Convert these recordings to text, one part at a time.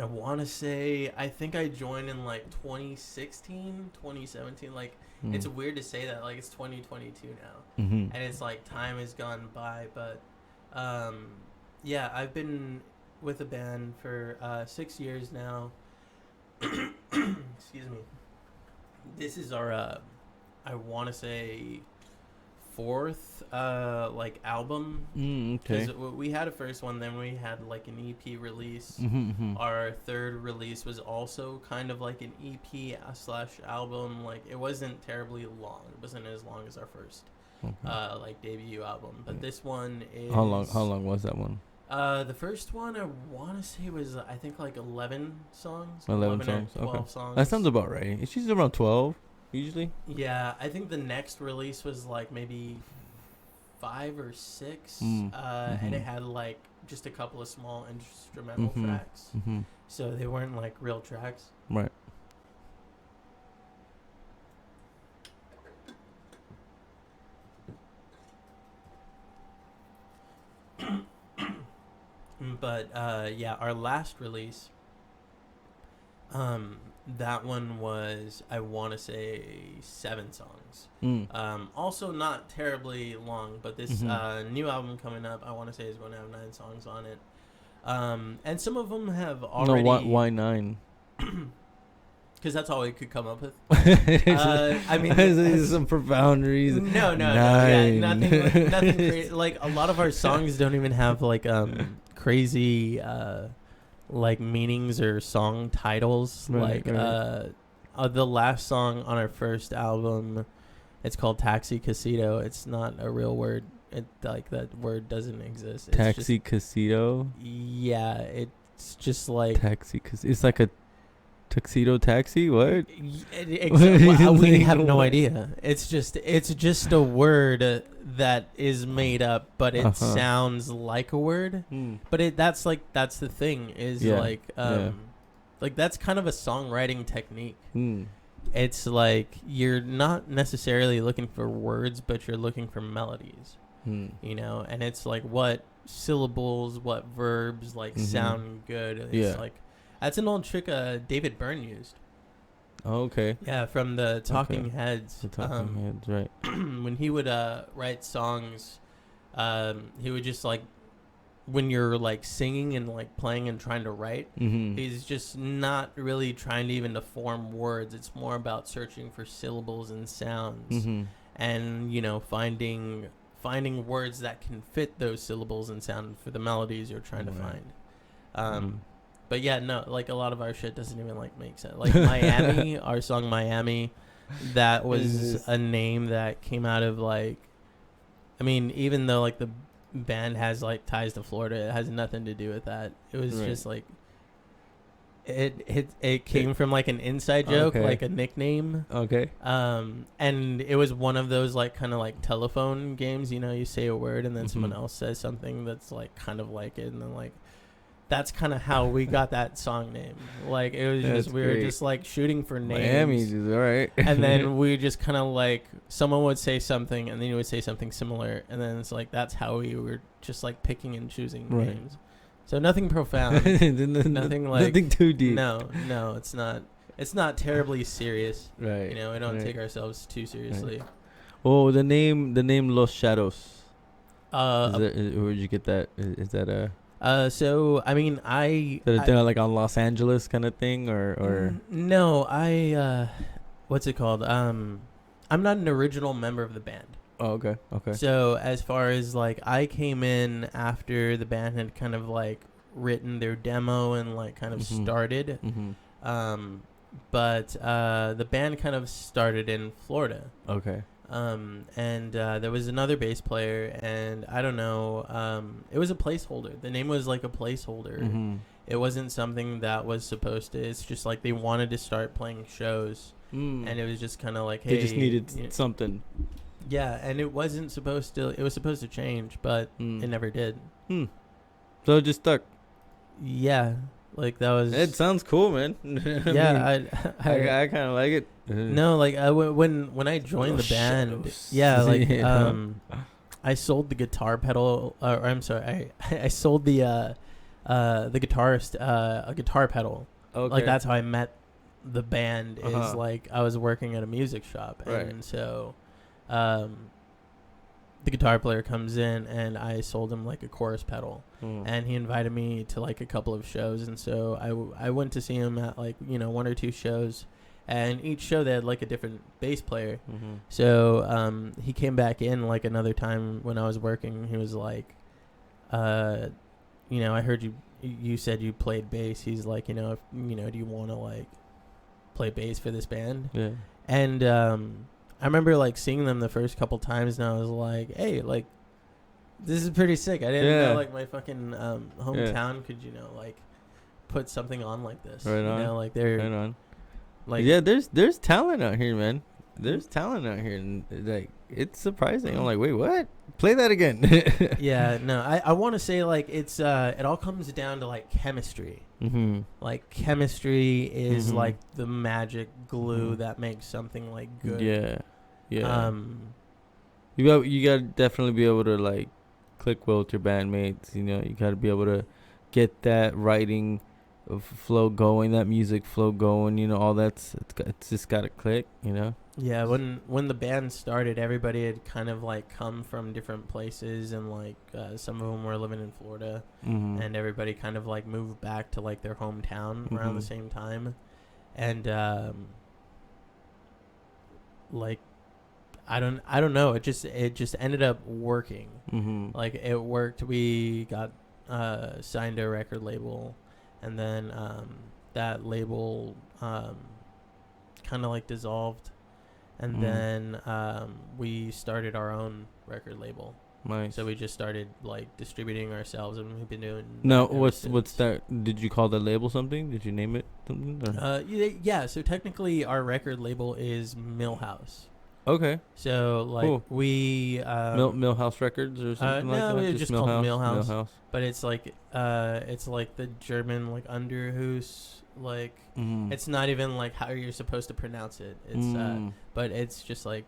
I want to say, I think I joined in like 2016, 2017. Like, it's weird to say that. Like, it's 2022 now. Mm-hmm. And it's like time has gone by. But, yeah, I've been with a band for 6 years now. Excuse me. This is our, I want to say, fourth like album. Okay. Because we had a first one, then we had like an EP release. Mm-hmm. Our third release was also kind of like an EP slash album. Like, it wasn't terribly long. It wasn't as long as our first like debut album. But this one is, How long was that one? The first one I want to say was, I think, like 11 songs. 11 songs. Or 12 Okay. songs. That sounds about right. It's usually around 12 usually. Yeah, I think the next release was like maybe 5 or 6, and it had like just a couple of small instrumental tracks, so they weren't like real tracks. Right. But yeah, our last release, that one was, I want to say, 7 songs. Also not terribly long, but this new album coming up, I want to say, is going to have 9 songs on it. And some of them have already... No, why 9? Because that's all we could come up with. I mean, there's some profound reason. No, yeah, nothing crazy. Like, a lot of our songs don't even have like crazy like meanings or song titles. Right, The last song on our first album, it's called Taxi Casito. It's not a real word. It, like, that word doesn't exist. It's Taxi Casito. Yeah, it's just like Taxi. It's like a tuxedo taxi. What? We have no idea. It's just a word that is made up, but it sounds like a word. But that's the thing is like that's kind of a songwriting technique. It's like you're not necessarily looking for words, but you're looking for melodies. You know, and it's like what syllables, what verbs like sound good. It's like that's an old trick David Byrne used. Oh, okay. Yeah, from the Talking Heads. The Talking Heads, right. When he would write songs, he would just like, when you're like singing and like playing and trying to write, he's just not really trying to even to form words. It's more about searching for syllables and sounds, and, you know, finding words that can fit those syllables and sound for the melodies you're trying to find. But yeah, no, like a lot of our shit doesn't even like make sense. Like Miami, our song Miami, that was a name that came out of like, I mean, even though like the band has like ties to Florida, it has nothing to do with that. It was just like, it came from like an inside joke, like a nickname. Okay. And it was one of those like kind of like telephone games, you know, you say a word and then someone else says something that's like kind of like it, and then like, that's kind of how we got that song name. Like, it was just, we were just like shooting for names. Miami's is all right. And then we just kind of like, someone would say something and then you would say something similar. And then it's like, that's how we were just like picking and choosing names. So nothing profound. Nothing like, nothing too deep. No, it's not. It's not terribly serious. Right. You know, we don't take ourselves too seriously. Right. Oh, the name Los Shadows. Where'd you get that? Is that a... So I mean, they're like on Los Angeles kind of thing, or no, what's it called? I'm not an original member of the band. Oh, okay. So as far as like, I came in after the band had kind of like written their demo and like kind of started. But the band kind of started in Florida. Okay. And there was another bass player, and I don't know, it was a placeholder. The name was like a placeholder. It wasn't something that was supposed to, it's just like they wanted to start playing shows, and it was just kind of like, hey, they just needed something. Yeah, and it wasn't supposed to, it was supposed to change, but it never did. So it just stuck. Yeah, like that was... It sounds cool, man. Yeah, I kind of like it. No, like when I joined the band, I sold the guitar pedal, or I'm sorry, I sold the the guitarist a guitar pedal. Okay. Like that's how I met the band. Is Uh-huh. like I was working at a music shop, Right. and so the guitar player comes in, and I sold him like a chorus pedal, and he invited me to like a couple of shows, and so I went to see him at like, you know, 1 or 2 shows, and each show they had like a different bass player. So he came back in like another time when I was working. He was like, you know, I heard you said you played bass. He's like, you know, if, you know, do you want to like play bass for this band? Yeah. And I remember like seeing them the first couple times, and I was like, hey, like this is pretty sick. I didn't know like my fucking hometown could, you know, like put something on like this. Right on. You know, like they're Right on. like, Yeah, there's talent out here, man. There's talent out here, and like it's surprising. I'm like, wait, what? Play that again. yeah, no, I want to say like it all comes down to like chemistry. Like chemistry is like the magic glue that makes something like good. Yeah. You gotta definitely be able to like click well with your bandmates. You know, you gotta be able to get that writing flow going, that music flow going. You know, all it's just gotta click. You know. Yeah, when the band started, everybody had kind of like come from different places, and like some of them were living in Florida, and everybody kind of like moved back to like their hometown around the same time, and like I don't know, it just ended up working. Like it worked. We got signed to a record label, and then that label kind of like dissolved. And then we started our own record label. Nice. So we just started like distributing ourselves, and we've been doing. No, what's that? Did you call the label something? Did you name it something? Yeah. So technically, our record label is Millhouse. Okay. So like cool. We Millhouse Records or something like that. No, it's just called Millhouse. Millhouse. But it's like the German like Underhus. Like it's not even like how you're supposed to pronounce it. It's but it's just like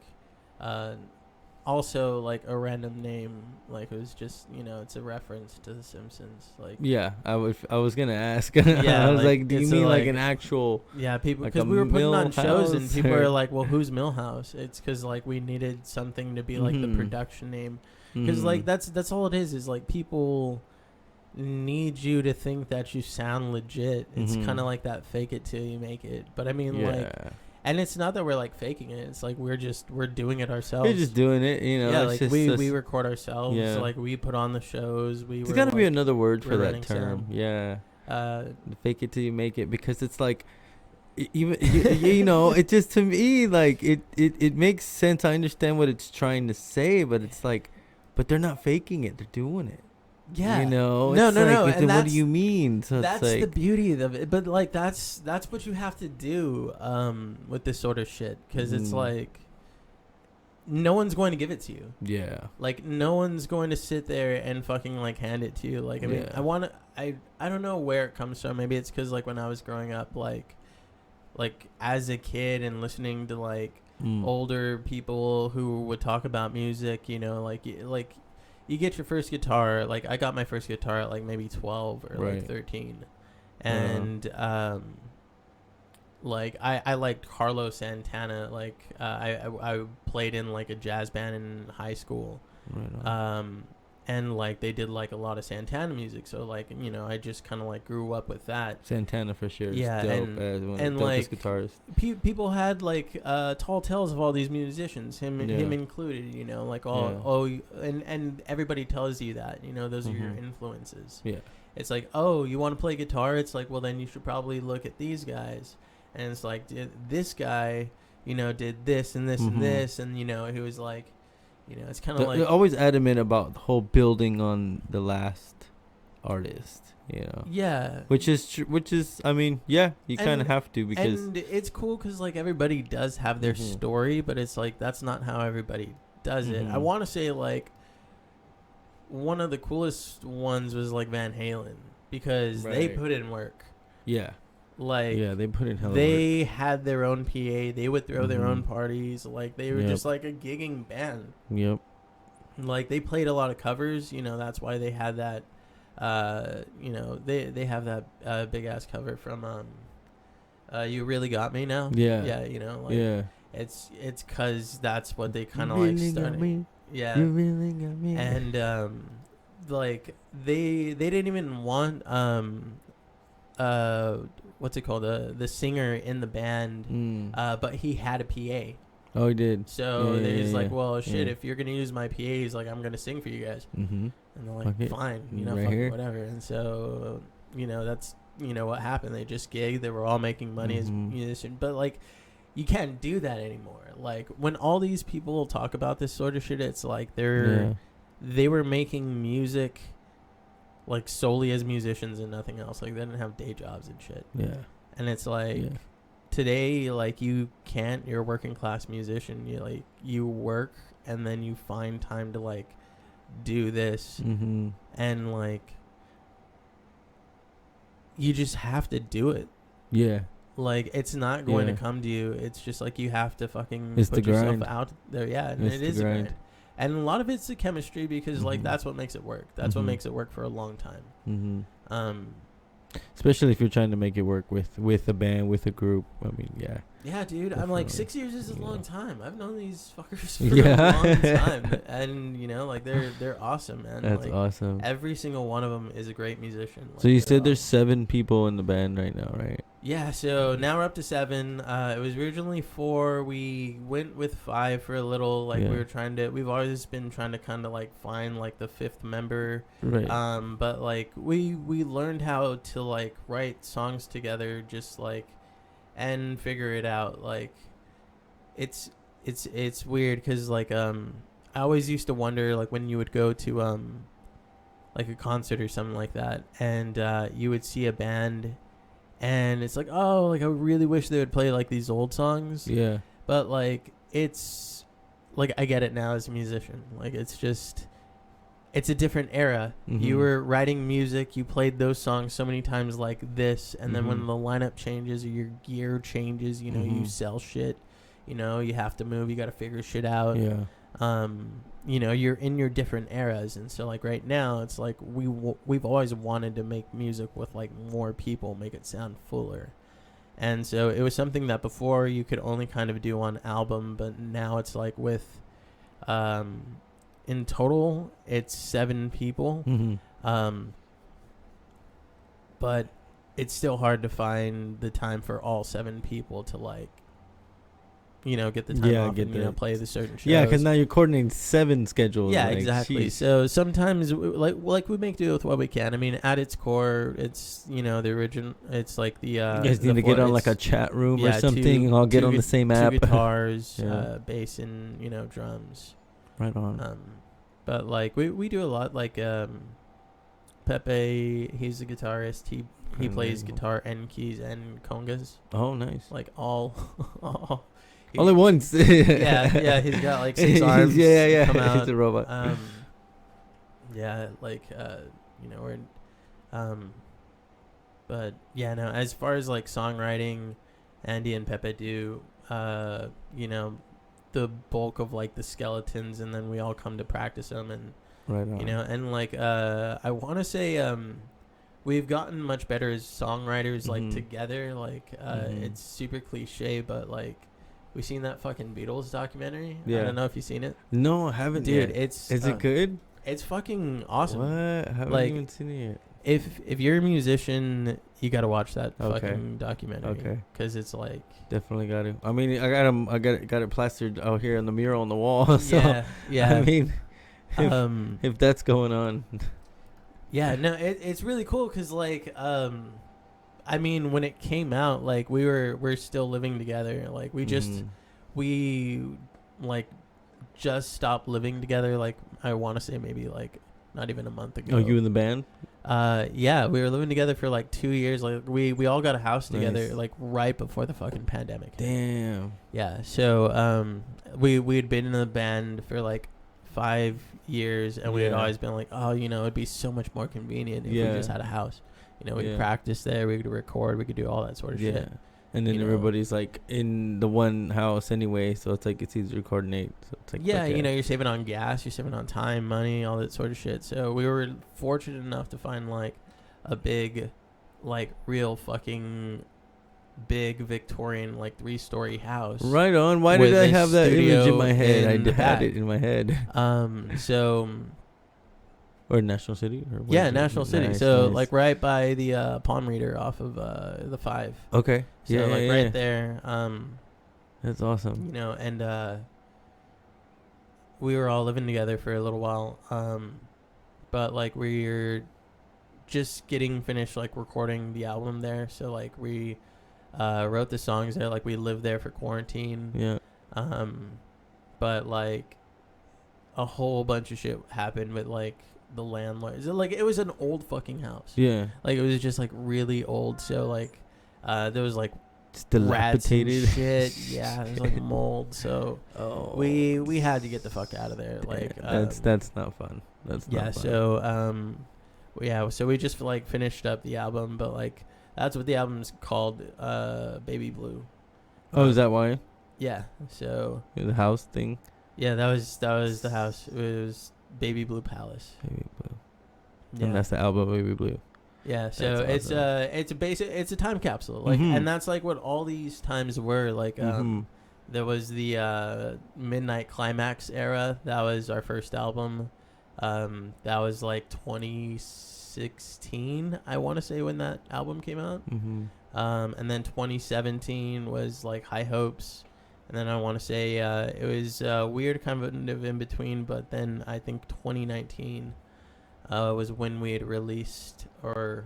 also like a random name. Like it was just, you know, it's a reference to The Simpsons. Like yeah, I was gonna ask. Yeah, I was like, do you mean like an actual? Yeah, people, like because we were putting on shows, and people or... are like, well, who's Millhouse? It's because like we needed something to be like the production name, because like that's all it is like people need you to think that you sound legit. It's kind of like that fake it till you make it. But I mean, like, and it's not that we're like faking it. It's like we're doing it ourselves. We're just doing it, you know. Yeah, like we record ourselves. Yeah. Like we put on the shows. There's got to be another word for that term. Sound. Yeah. Fake it till you make it, because it's like, even you know, it just, to me, like it makes sense. I understand what it's trying to say, but it's like, but they're not faking it. They're doing it. Yeah, you know, no. And what do you mean? So that's it's like, the beauty of it. But like that's what you have to do with this sort of shit, because it's like no one's going to give it to you. Yeah, like no one's going to sit there and fucking like hand it to you. Like I mean, I don't know where it comes from. Maybe it's because like when I was growing up, like as a kid and listening to like older people who would talk about music, you know, like you get your first guitar. Like I got my first guitar at like maybe 12 or like 13, and like I liked Carlos Santana. Like I played in like a jazz band in high school, and like they did like a lot of Santana music. So like, you know, I just kind of like grew up with that. Santana for sure. Yeah, dope, and like guitarist. People had like tall tales of all these musicians, him included. You know, like and everybody tells you that, you know, those are your influences. Yeah, it's like, oh, you want to play guitar? It's like, well, then you should probably look at these guys. And it's like, this guy, you know, did this and this and this, and you know, he was like, you know, it's kind of like they're always adamant about the whole building on the last artist, you know. Yeah, which is I mean, yeah, you kind of have to, because and it's cool because like everybody does have their story, but it's like that's not how everybody does it. I want to say like one of the coolest ones was like Van Halen, because they put in work. Yeah. Like, yeah, they put in hell. They had their own PA. They would throw their own parties. Like, they were just like a gigging band. Yep. Like, they played a lot of covers. You know, that's why they had that you know, they have that big ass cover from You Really Got Me Now. Yeah. You know, like Yeah. it's cause that's what they kind of You like really got started. me. Yeah. You really got me. And like they didn't even want what's it called, the singer in the band, but he had a PA. Oh, he did. So they're just like, well, shit, Yeah. if you're gonna use my PA, he's like, I'm gonna sing for you guys. Mm-hmm. And they're like, Okay. fine, you know, Right fuck it, here. whatever. And so, you know, that's, you know, what happened. They just gigged. They were all making money as musicians. But, like, you can't do that anymore. Like, when all these people talk about this sort of shit, it's like they were making music, like, solely as musicians and nothing else. Like, they didn't have day jobs and shit. Yeah. And it's like, today, like, you can't, you're a working class musician. You, like, you work and then you find time to, like, do this. Mm-hmm. And, like, you just have to do it. Yeah. Like, it's not going to come to you. It's just like you have to fucking It's put the yourself grind. out there. Yeah, and It's it the is a grind. grind. And a lot of it's the chemistry because like that's what makes it work. That's what makes it work for a long time. Mm-hmm. Especially if you're trying to make it work with a band, with a group. I mean, yeah. Yeah, dude. I'm Definitely. like, 6 years is a long time. I've known these fuckers for Yeah. a long time, and you know, like they're awesome, man. That's like, awesome. Every single one of them is a great musician. Like, So you said there's 7 people in the band right now, right? Yeah, so now we're up to 7. It was originally 4. We went with 5 for a little. Like we've always been trying to kind of like find like the 5th member. Right. But like we learned how to like write songs together, just like, and figure it out. Like it's weird because like I always used to wonder like when you would go to like a concert or something like that, and you would see a band. And it's like, oh, like I really wish they would play like these old songs. Yeah. But like it's like I get it now as a musician. Like it's a different era. You were writing music, you played those songs so many times like this, and then when the lineup changes or your gear changes, you know, you sell shit, you know, you have to move, you got to figure shit out. Yeah. You know, you're in your different eras, and so like right now it's like we've always wanted to make music with like more people, make it sound fuller. And so it was something that before you could only kind of do on album, but now it's like with in total it's 7 people. But it's still hard to find the time for all 7 people to like, you know, get the time off and, you know, play the certain shows. Yeah, because now you're coordinating 7 schedules. Yeah, like, exactly. geez. So sometimes, like we make do with what we can. I mean, at its core, it's, you know, the original. It's like the. You guys need to get on like a chat room or something. I'll get on the same app. 2 guitars, Yeah. bass, and you know, drums. Right on. But like we do a lot. Like Pepe, he's a guitarist. He plays guitar and keys and congas. Oh, nice. Like all. All at once. yeah, he's got like 6 arms. Yeah. Come out. He's a robot. Yeah, like you know, we're but yeah, no, as far as like songwriting, Andy and Pepe do you know, the bulk of like the skeletons, and then we all come to practice them, and right on. you know, and like I want to say we've gotten much better as songwriters, like together. Like it's super cliche, but like we seen that fucking Beatles documentary. Yeah. I don't know if you've seen it. No, I haven't. Dude, yet. is it good? It's fucking awesome. What? I haven't Like, even seen it yet. If you're a musician, you gotta watch that Okay. fucking documentary. Okay. Because it's like Definitely got to. I mean, I got it plastered out here on the mural on the wall. So yeah. I mean, if that's going on. Yeah, no, it's really cool because like I mean, when it came out, like we're still living together. Like we like just stopped living together. Like I want to say maybe like not even a month ago. Oh, you in the band? Yeah, we were living together for like 2 years. Like we all got a house together Nice. like right before the fucking pandemic. Damn. Yeah, so we had been in the band for like 5 years, and we had always been like, oh, you know, it'd be so much more convenient if we just had a house. You know, we could practice there, we could record, we could do all that sort of shit. And then you know. everybody's like in the one house anyway, so it's like it's easier to coordinate. So it's like Yeah, you know, you're saving on gas, you're saving on time, money, all that sort of shit. So we were fortunate enough to find like a big, like real fucking big Victorian like 3-story house. Right on. Why did with I a have that image in my studio head? I in the had back. it in my head. So Or National City? Or yeah, National City. Nice, So nice. like right by the palm reader off of the 5. Okay. So Yeah, like yeah, right yeah. there. That's awesome. You know, and we were all living together for a little while. But like we're just getting finished like recording the album there. So like we wrote the songs there. Like we lived there for quarantine. Yeah. But like a whole bunch of shit happened with like the landlord. So, like it was an old fucking house. Yeah. Like it was just like really old. So like there was like It's rats and dilapidated. shit. Yeah, there's like mold. So we had to get the fuck out of there. Like that's not fun. That's yeah. not fun. So so we just like finished up the album, but like that's what the album's called, Baby Blue. Oh, is that why? Yeah. So The house thing? yeah, that was the house. It was Baby Blue Palace. Baby Blue. Yeah. And that's the album Baby Blue. Yeah, so That's awesome. it's a time capsule, like, Mhm. and that's like what all these times were. Like, there was the Midnight Climax era. That was our first album. That was like 2016, I want to say, when that album came out. And then 2017 was like High Hopes, and then I want to say it was weird, kind of in between. But then I think 2019. Was when we had released, or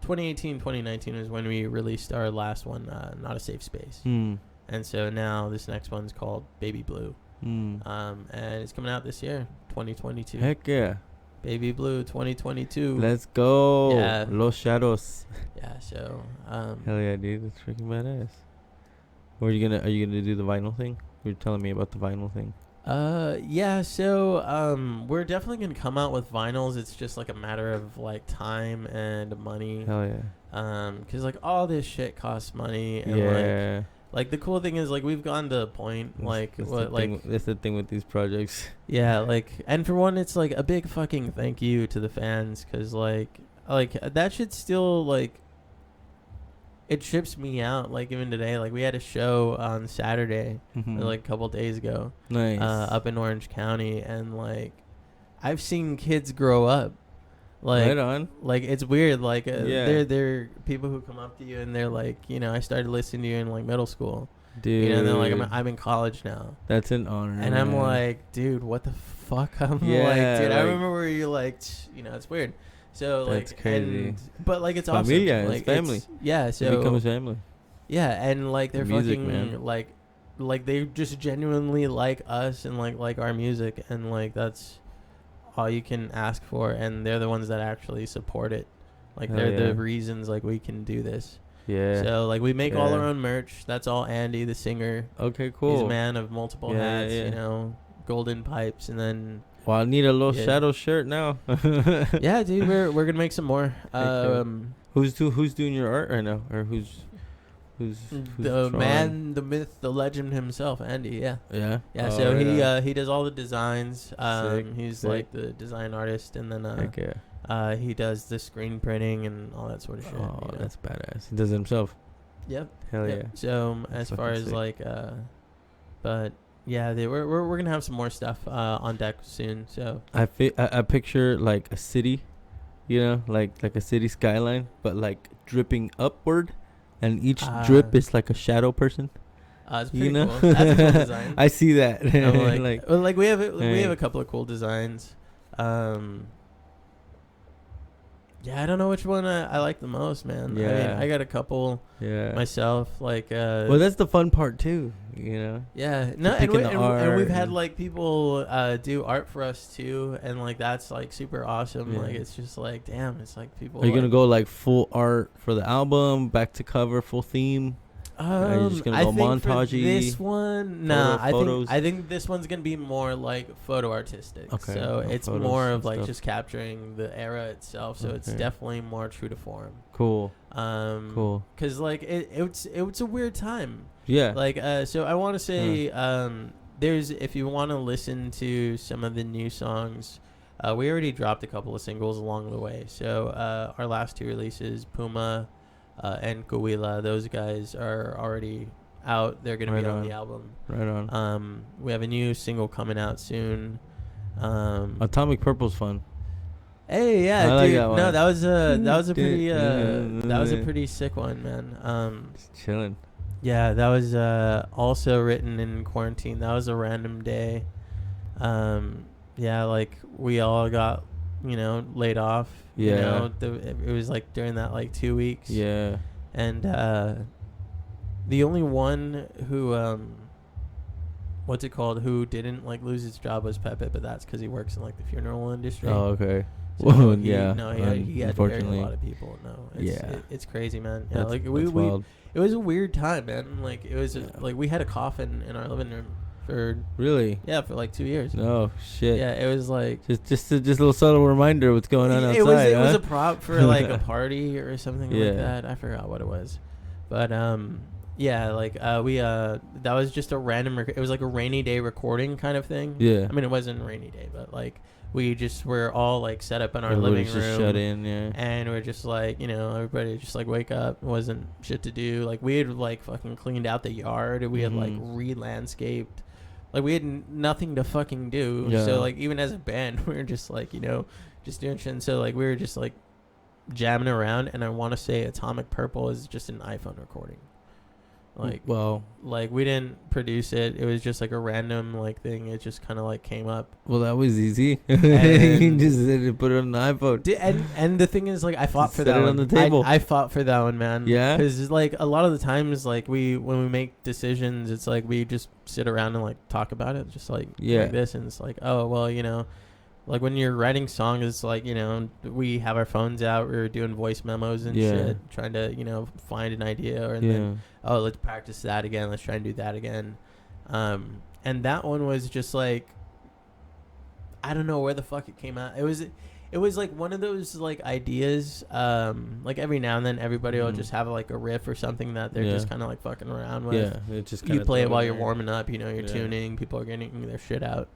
2019 was when we released our last one, Not a Safe Space. And so now this next one's called Baby Blue. And it's coming out this year, 2022. Heck yeah. Baby Blue 2022. Let's go. Yeah. Los Shadows. Yeah, so Hell yeah, dude. That's freaking badass. Are you gonna do the vinyl thing? You were telling me about the vinyl thing. Yeah, so we're definitely gonna come out with vinyls. It's just like a matter of like time and money. Hell yeah. Cause like all this shit costs money, and Yeah. like the cool thing is like we've gotten to a point like That's the thing with these projects. yeah, like, and for one, it's like a big fucking thank you to the fans, cause like that shit still like it trips me out. Like even today, like we had a show on Saturday, like a couple days ago, Nice. up in Orange County, and like I've seen kids grow up. Like, right on. like it's weird. Like Yeah. they're people who come up to you and they're like, you know, I started listening to you in like middle school, Dude. you know, and they're like, I'm in college now, That's an honor. and man. I'm like, dude, what the fuck? I'm Yeah, like, dude, I like- remember where you like, you know, it's weird. So That's like, crazy. but like it's Familia, awesome. it's Like family. Yeah, It so becomes family. yeah, and like they're Music, fucking man. like they just genuinely like us and like our music, and like that's all you can ask for, and they're the ones that actually support it. Like Hell they're yeah. the reasons like we can do this. Yeah. So like we make all Yeah. our own merch. That's all Andy, the singer. Okay, He's cool. a man of multiple Yeah, hats, yeah. you know, golden pipes, and then Well, I need a Los Yeah. Shadows shirt now. yeah, dude, we're gonna make some more. yeah. Who's doing your art right now, or who's The drawing? man, the myth, the legend himself, Andy. Yeah. Yeah. Yeah, Oh, so right he does all the designs. He's sick. like the design artist, and then Heck yeah. he does the screen printing and all that sort of shit. Oh, you know? that's badass. He does it himself. Yep. Hell yep. yeah. So That's as far fucking as sick. like but yeah, we're gonna have some more stuff on deck soon. So I picture like a city, you know, like a city skyline, but like dripping upward, and each drip is like a shadow person. it's pretty You know, cool. That's a cool design. I see that. I'm like we have Hey. a couple of cool designs. Yeah, I don't know which one I like the most, man. I mean, Yeah. I got a couple yeah. myself. Like, Well, that's the fun part too, you know. yeah, no, and, picking the and we've art had and- like people do art for us too, and like that's like super awesome. Yeah. Like it's just like, damn, it's like people. Are you gonna like- go like full art for the album, back to cover, full theme? Are you just gonna go think for montagey? this one, nah. photos? I think this one's gonna be more like photo artistic. Okay, So no it's photos more and of like stuff. just capturing the era itself. So it's Okay. definitely more true to form. Cool. Cool. Cause like it's a weird time. Yeah. Like so I want to say there's, if you want to listen to some of the new songs, we already dropped a couple of singles along the way. So our last two releases, Puma and Kawila, those guys are already out. They're gonna Right be on on. the album. Right on. We have a new single coming out soon. Atomic Purple's fun. Hey, yeah, I dude. like that one. No, that was a pretty sick one, man. Just chilling. Yeah, that was also written in quarantine. That was a random day. Yeah, like we all got, laid off. Yeah. It was like during that like 2 weeks. Yeah. And the only one who what's it called, who didn't like lose his job was Pepe, but that's because he works in like the funeral industry. Oh, okay. So Well, he, yeah. No, he had to bury a Unfortunately. lot of people. No, it's crazy, man. Yeah, That's, like that's we wild. it was a weird time, man. Like it was Yeah. like we had a coffin in our living room for Really? for like 2 years. Oh shit. Yeah, it was like Just a little subtle reminder of what's going on outside. it was huh? a prop for like a party or something Yeah. like that. I forgot what it was, but yeah, like we that was just a random. It was like a rainy day recording kind of thing. Yeah. I mean, it wasn't a rainy day, but like we just were all like set up in our Everybody's living room. just shut in. Yeah. And we're just like, everybody just like wake up. It wasn't shit to do. Like we had like fucking cleaned out the yard. We had like re-landscaped. Like we had nothing to fucking do. Yeah. So like even as a band, we were just like, just doing shit. And so like we were just like jamming around. And I want to say Atomic Purple is just an iPhone recording. Like, well, like we didn't produce it. It was just like a random like thing. It just kind of like came up. well, that was easy. You And- just said to put it on the iPhone. And the thing is, like, I fought for Set that it one. on the table. I fought for that one, man. Yeah? Because like a lot of the times, like when we make decisions, it's like we just sit around and like talk about it, just like like this, and it's like, oh well, like when you're writing songs, it's like we have our phones out, we're doing voice memos and shit, trying to find an idea, and then let's practice that again, let's try and do that again. And that one was just like, I don't know where the fuck it came out. It was like one of those like ideas, like every now and then everybody will just have like a riff or something that they're just kind of like fucking around with. Yeah, it just You play it while you're there. warming up, you're tuning, people are getting their shit out.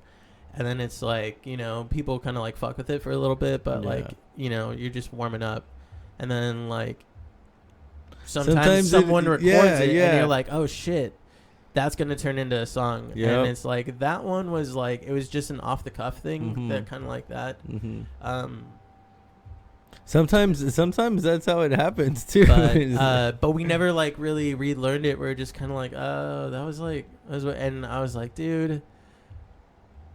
And then it's like, people kind of like fuck with it for a little bit, but like, you're just warming up. And then like sometimes someone records it and you're like, oh shit, that's going to turn into a song. Yep. And it's like, that one was like, it was just an off the cuff thing that kind of like that. Sometimes that's how it happens too. But we never like really relearned it. We're just kind of like, oh, that was what, and I was like, dude,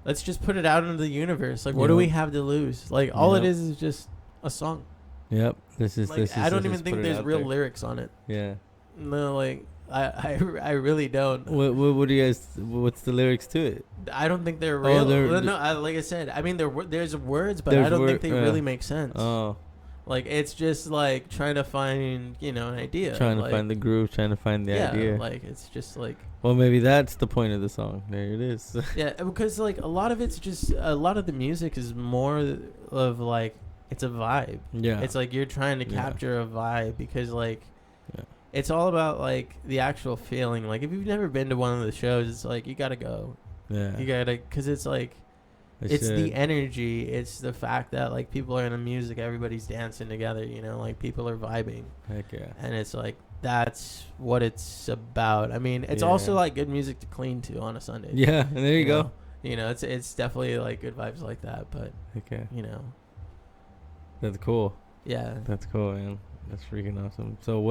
let's just put it out into the universe. Like, what do we have to lose? Like, all it is just a song. Yep. I don't even think there's real lyrics on it. Yeah. No, like I really don't. What do you guys? What's the lyrics to it? I don't think they're real. They're like I said, I mean, there's words, but There's I don't think they really make sense. Oh. Like, it's just like trying to find, an idea. Trying like, to find the groove, trying to find the idea. Like, it's just like. Well, maybe that's the point of the song. There it is. Yeah, because like a lot of the music is more of like, it's a vibe. Yeah. It's like you're trying to capture a vibe, because like it's all about like the actual feeling. Like if you've never been to one of the shows, it's like you gotta go. Yeah. You gotta, because it's like it's the energy. It's the fact that like people are in the music, everybody's dancing together. Like people are vibing. Heck yeah. And it's like that's what it's about. I mean, it's also like good music to clean to on a Sunday. Yeah, and there you go. It's definitely like good vibes like that. But okay. That's cool. Yeah. That's cool, man. That's freaking awesome. So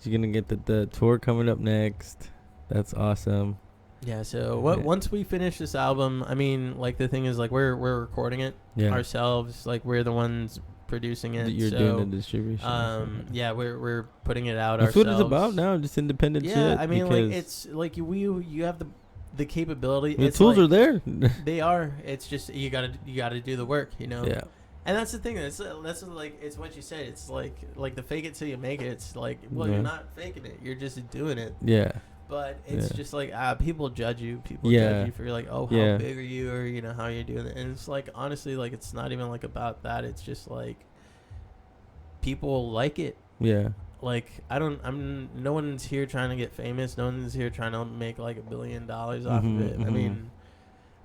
you're gonna get the tour coming up next. That's awesome. Yeah, so once we finish this album, I mean, like the thing is, like we're recording it ourselves, like we're the ones producing it. You're doing the distribution. Yeah, we're putting it out That's ourselves. what it's about now, just independent shit. Yeah, I mean, like it's like you have the capability. The tools are there. They are. It's just you gotta do the work, Yeah. And that's the thing. That's like it's what you said. It's like the fake it till you make it. It's like, well, Yeah. you're not faking it. You're just doing it. Yeah. But it's Yeah. just like people judge you. People Yeah. judge you for like, oh, how Yeah. big are you, or you know how you're doing it. And it's like honestly, like it's not even like about that. It's just like people like it. Yeah. Like no one's here trying to get famous. No one's here trying to make like $1 billion off Mhm, of it. mhm.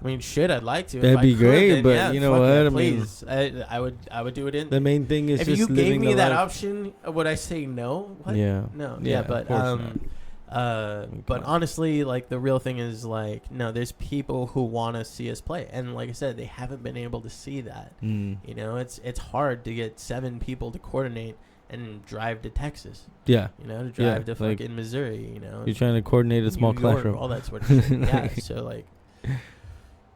I mean, shit. I'd like to. That'd If be I could, great, then but yeah, you know fuck what? yeah, I mean, please, I would do it in. The main thing is If just you living gave me the that life. option, would I say no? What? Yeah. No. Yeah, Yeah, of but course but honestly, like the real thing is like no, there's people who want to see us play, and like I said, they haven't been able to see that. Mm. You know, it's hard to get 7 people to coordinate and drive to Texas. Yeah. You know, to Yeah, drive to like, fucking Missouri. You know, You're trying to coordinate a small New York, classroom. all that sort of shit. Yeah, so like,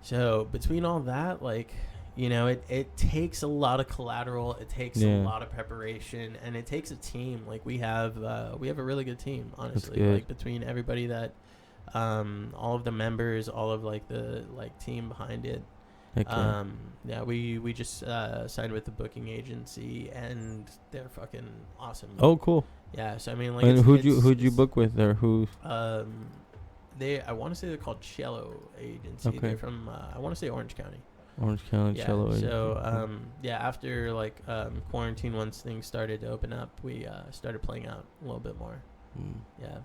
so between all that, like, you know, it takes a lot of collateral, it takes a Yeah. lot of preparation, and it takes a team. Like we have a really good team, honestly. good. Like between everybody that, all of the members, all of like the like team behind it. Heck yeah. Yeah, we just signed with the booking agency, and they're fucking awesome. Oh, cool. Yeah, so I mean, like, And who'd you it's- book with, or who? I want to say they're called Cello Agency. Okay. They're from I want to say Orange County. Orange County Yeah. Cello. So yeah, after like quarantine, once things started to open up, we started playing out a little bit more. Mm. Yeah.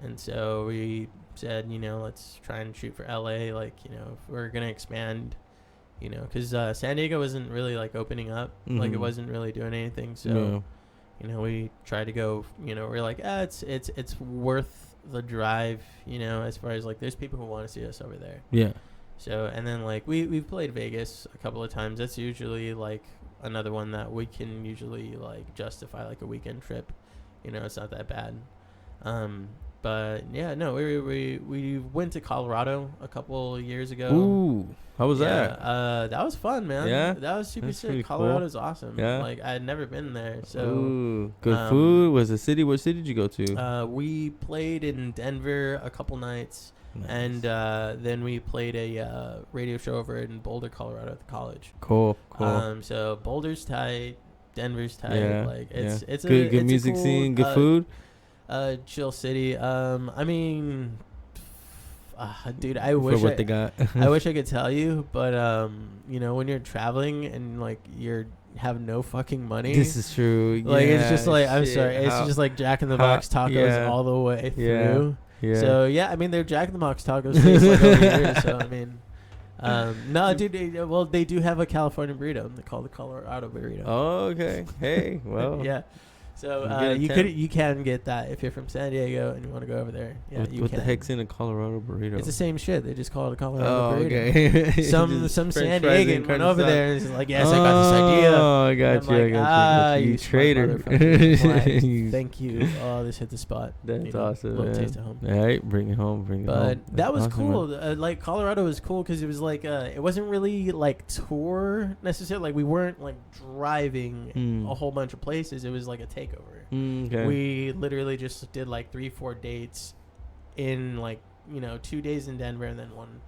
And so we said, you know, let's try and shoot for LA. Like, you know, if we're gonna expand, you know, because San Diego wasn't really like opening up. Like it Mhm. wasn't really doing anything. So Yeah. you know, we tried to go, you know, we're like, it's worth the drive, you know, as far as like there's people who want to see us over there. Yeah. So, and then like we've played Vegas a couple of times. That's usually like another one that we can usually like justify like a weekend trip. You know, it's not that bad. But yeah, no, we went to Colorado a couple years ago. Ooh, how was Yeah, that? that was fun, man. Yeah? That was super That's pretty sick. cool. Colorado's awesome. Yeah? Like I had never been there, so. Ooh, good um, food. Was the city? What city did you go to? We played in Denver a couple nights, Nice. and then we played a radio show over in Boulder, Colorado at the college. Cool. So Boulder's tight, Denver's tight. Yeah, Like it's yeah. it's a Good it's a music cool, scene. Good food. Chill city. I mean, dude, I For wish what they got. I wish I could tell you, but you know, when you're traveling and like you're have no fucking money. This is true. Like yeah, it's just like I'm shit. sorry, it's How- just like Jack in the Box tacos yeah. all the way Yeah. through. Yeah. So yeah, I mean they're Jack in the Box tacos taste like over here. So I mean, no, dude. They do have a California burrito. They call it the Colorado burrito. Oh, okay. Hey, well. Yeah. So You get a you 10. you can get that if you're from San Diego and you want to go over there. Yeah, you What can. the heck's in a Colorado burrito? It's the same shit. They just call it a Colorado Oh, burrito. okay. Some Just San French fries and Diegan went carne over asada. there and is like, yes, I got this idea. Oh, I got And you. I'm I like, got you. you You smart traitor. motherfucker. I'm like, You- thank you. Oh, this hit the spot. That's You know, awesome, little man. taste of home. All right, bring it home. Bring it home. But that That's was awesome, cool. man. Like Colorado was cool because it was like it wasn't really like tour necessarily. Like we weren't like driving a whole bunch of places. It was like a takeover. Okay. We literally just did like 3-4 dates in like 2 days in Denver and then one